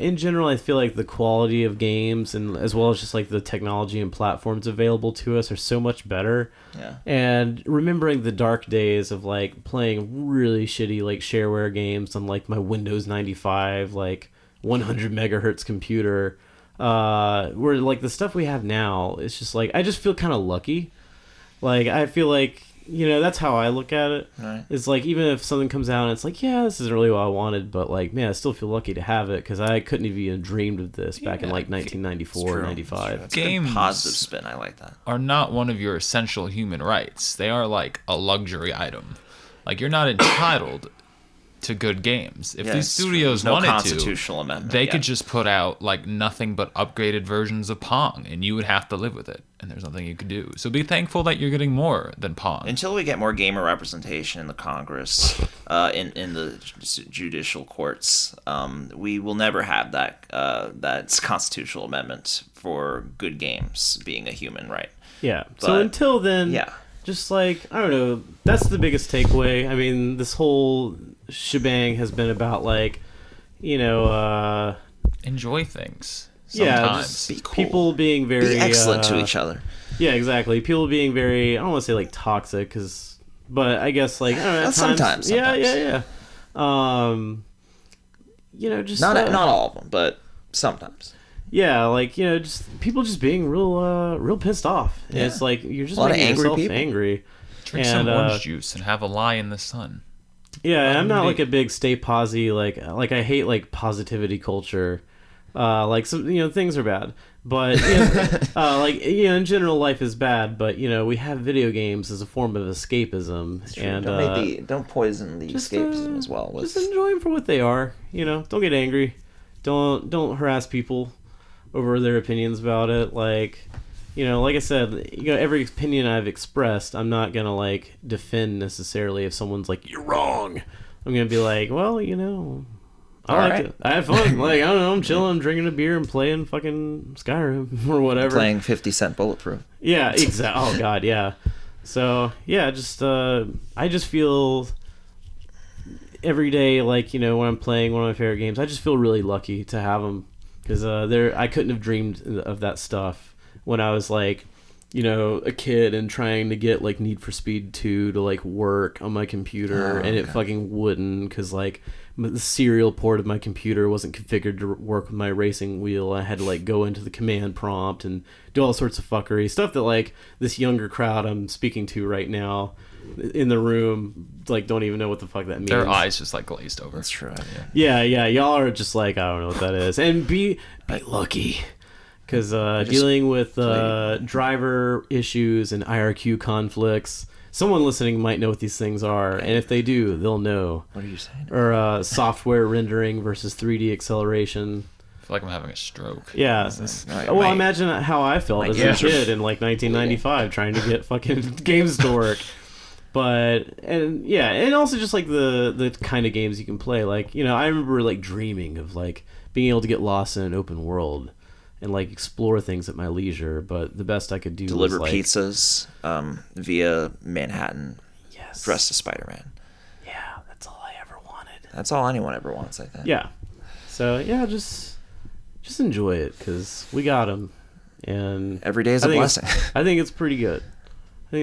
in general, I feel like the quality of games, and as well as just like the technology and platforms available to us, are so much better. Yeah. And remembering the dark days of like playing really shitty like shareware games on like my Windows 95 like 100 megahertz computer, where like the stuff we have now, it's just like I just feel kind of lucky. Like I feel like that's how I look at it. Right. It's like even if something comes out and it's like, yeah, this isn't really what I wanted, but like, man, I still feel lucky to have it because I couldn't have even dreamed of this back in like 1994 or 95. That's a Games good positive spin. I like that. Are not one of your essential human rights. They are like a luxury item. Like you're not entitled to good games. If Yeah, these it's true. studios There's no wanted constitutional amendment, they yeah. could just put out like nothing but upgraded versions of Pong, and you would have to live with it. And there's nothing you could do. So be thankful that you're getting more than Pong. Until we get more gamer representation in the Congress, in the judicial courts, we will never have that constitutional amendment for good games being a human right. Yeah. So But, until then, yeah. just like, I don't know, that's the biggest takeaway. I mean, this whole shebang has been about like, Enjoy things. yeah, Sometimes. just Be cool. people being very Be excellent to each other. Yeah, exactly. People being very, I don't want to say like toxic, but I guess like, I don't know, at Sometimes. Yeah. Just Not all of them, but sometimes. yeah, like just people just being real pissed off. And Yeah. it's like you're just A lot of making angry yourself people. angry. Drink and, some orange juice and have a lie in the sun. Yeah, I'm not me. like a big stay posy like I hate like positivity culture. Like some things are bad, but in general life is bad. But we have video games as a form of escapism, and Don't poison the escapism as well. just enjoy them for what they are. Don't get angry. Don't harass people over their opinions about it. Like I said, every opinion I've expressed, I'm not gonna like defend necessarily if someone's like you're wrong. I'm gonna be like, well, I liked it. I had fun. Like, I don't know, I'm chilling, drinking a beer, and playing fucking Skyrim or whatever. Playing 50 Cent Bulletproof. Yeah, exactly. Oh god, yeah. So yeah, just I just feel every day, like when I'm playing one of my favorite games, I just feel really lucky to have them because I couldn't have dreamed of that stuff when I was like a kid and trying to get like Need for Speed 2 to like work on my computer, and it fucking wouldn't because like the serial port of my computer wasn't configured to work with my racing wheel. I had to like go into the command prompt and do all sorts of fuckery stuff that like this younger crowd I'm speaking to right now in the room like don't even know what the fuck that means. Their eyes just like glazed over. That's true. Yeah, y'all are just like, I don't know what that is. And be lucky. Because dealing with driver issues and IRQ conflicts, someone listening might know what these things are, and if they do, they'll know. What are you saying? Or software rendering versus 3D acceleration. I feel like I'm having a stroke. Yeah. Well, imagine how I felt as a kid in like 1995 trying to get fucking games to work. And also just like the kind of games you can play. Like, I remember like dreaming of like being able to get lost in an open world and like explore things at my leisure, but the best I could do Deliver was like, pizzas via Manhattan, yes, dressed as Spider-Man. Yeah, that's all I ever wanted. That's all anyone ever wants, I think. Yeah. So yeah, just enjoy it because we got them, and Every day is a blessing. I think it's pretty good. All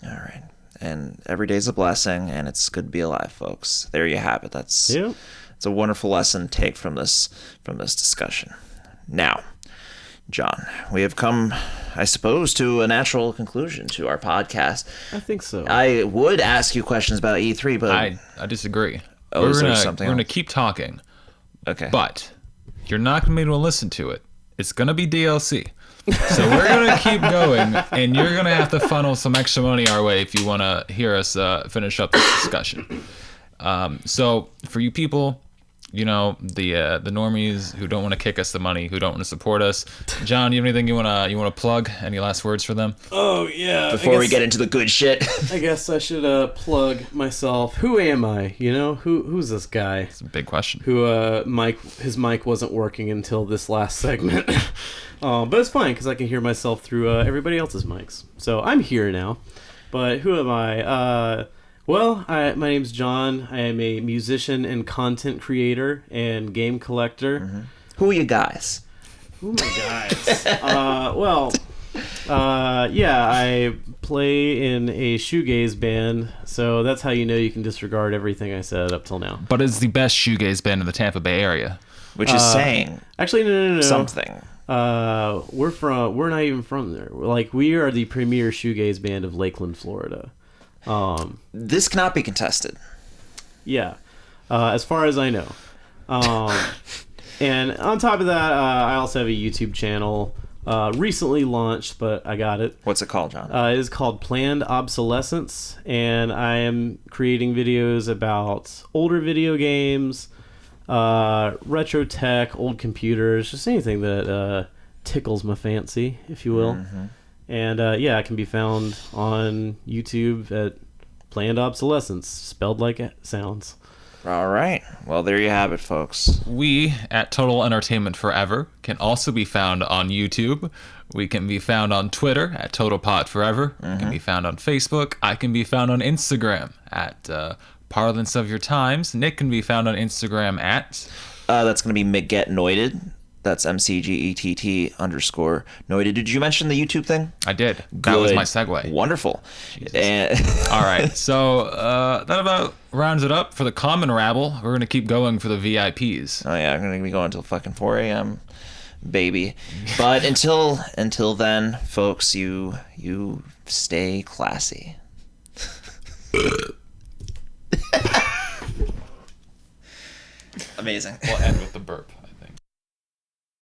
right. And every day is a blessing, and it's good to be alive, folks. There you have it. It's a wonderful lesson to take from this discussion. Now, John, we have come, I suppose, to a natural conclusion to our podcast. I think so. I would ask you questions about E3, but I disagree. Oh, is there something We're gonna else? keep talking, okay. but you're not gonna be able to listen to it. It's gonna be DLC. So we're gonna keep going, and you're gonna have to funnel some extra money our way if you want to hear us finish up this discussion. So for you people, you know, the normies who don't want to kick us the money, who don't want to support us, John, you have anything you wanna plug? Any last words for them? Oh yeah. Before we get into the good shit. I guess I should plug myself. Who am I? You know, who's this guy? It's a big question. Who his mic wasn't working until this last segment. But it's fine because I can hear myself through everybody else's mics. So I'm here now. But who am I? My name's John. I am a musician and content creator and game collector. Mm-hmm. Who are you guys? Who are my guys? I play in a shoegaze band, so that's how you know you can disregard everything I said up till now. But it's the best shoegaze band in the Tampa Bay area. Which is saying Actually, no. something. We're not even from there. We are the premier shoegaze band of Lakeland, Florida. This cannot be contested. Yeah, as far as I know. And on top of that, I also have a YouTube channel. Recently launched, but I got it. What's it called, John? It is called Planned Obsolescence, and I am creating videos about older video games, retro tech, old computers, just anything that tickles my fancy, if you will. Mm-hmm. And I can be found on YouTube at Planned Obsolescence, spelled like it sounds. All right. Well, there you have it, folks. We at Total Entertainment Forever can also be found on YouTube. We can be found on Twitter at TotalPodForever. We can be found on Facebook. I can be found on Instagram at Parlance of Your Times. Nick can be found on Instagram at... That's going to be McGetNoided. That's MCGETT_Noided. Did you mention the YouTube thing? I did. That was my segue. Wonderful. And All right. So that about rounds it up for the common rabble. We're going to keep going for the VIPs. oh yeah, I'm going to be going until fucking 4 a.m., baby. But until then, folks, you stay classy. Amazing. We'll end with the burp.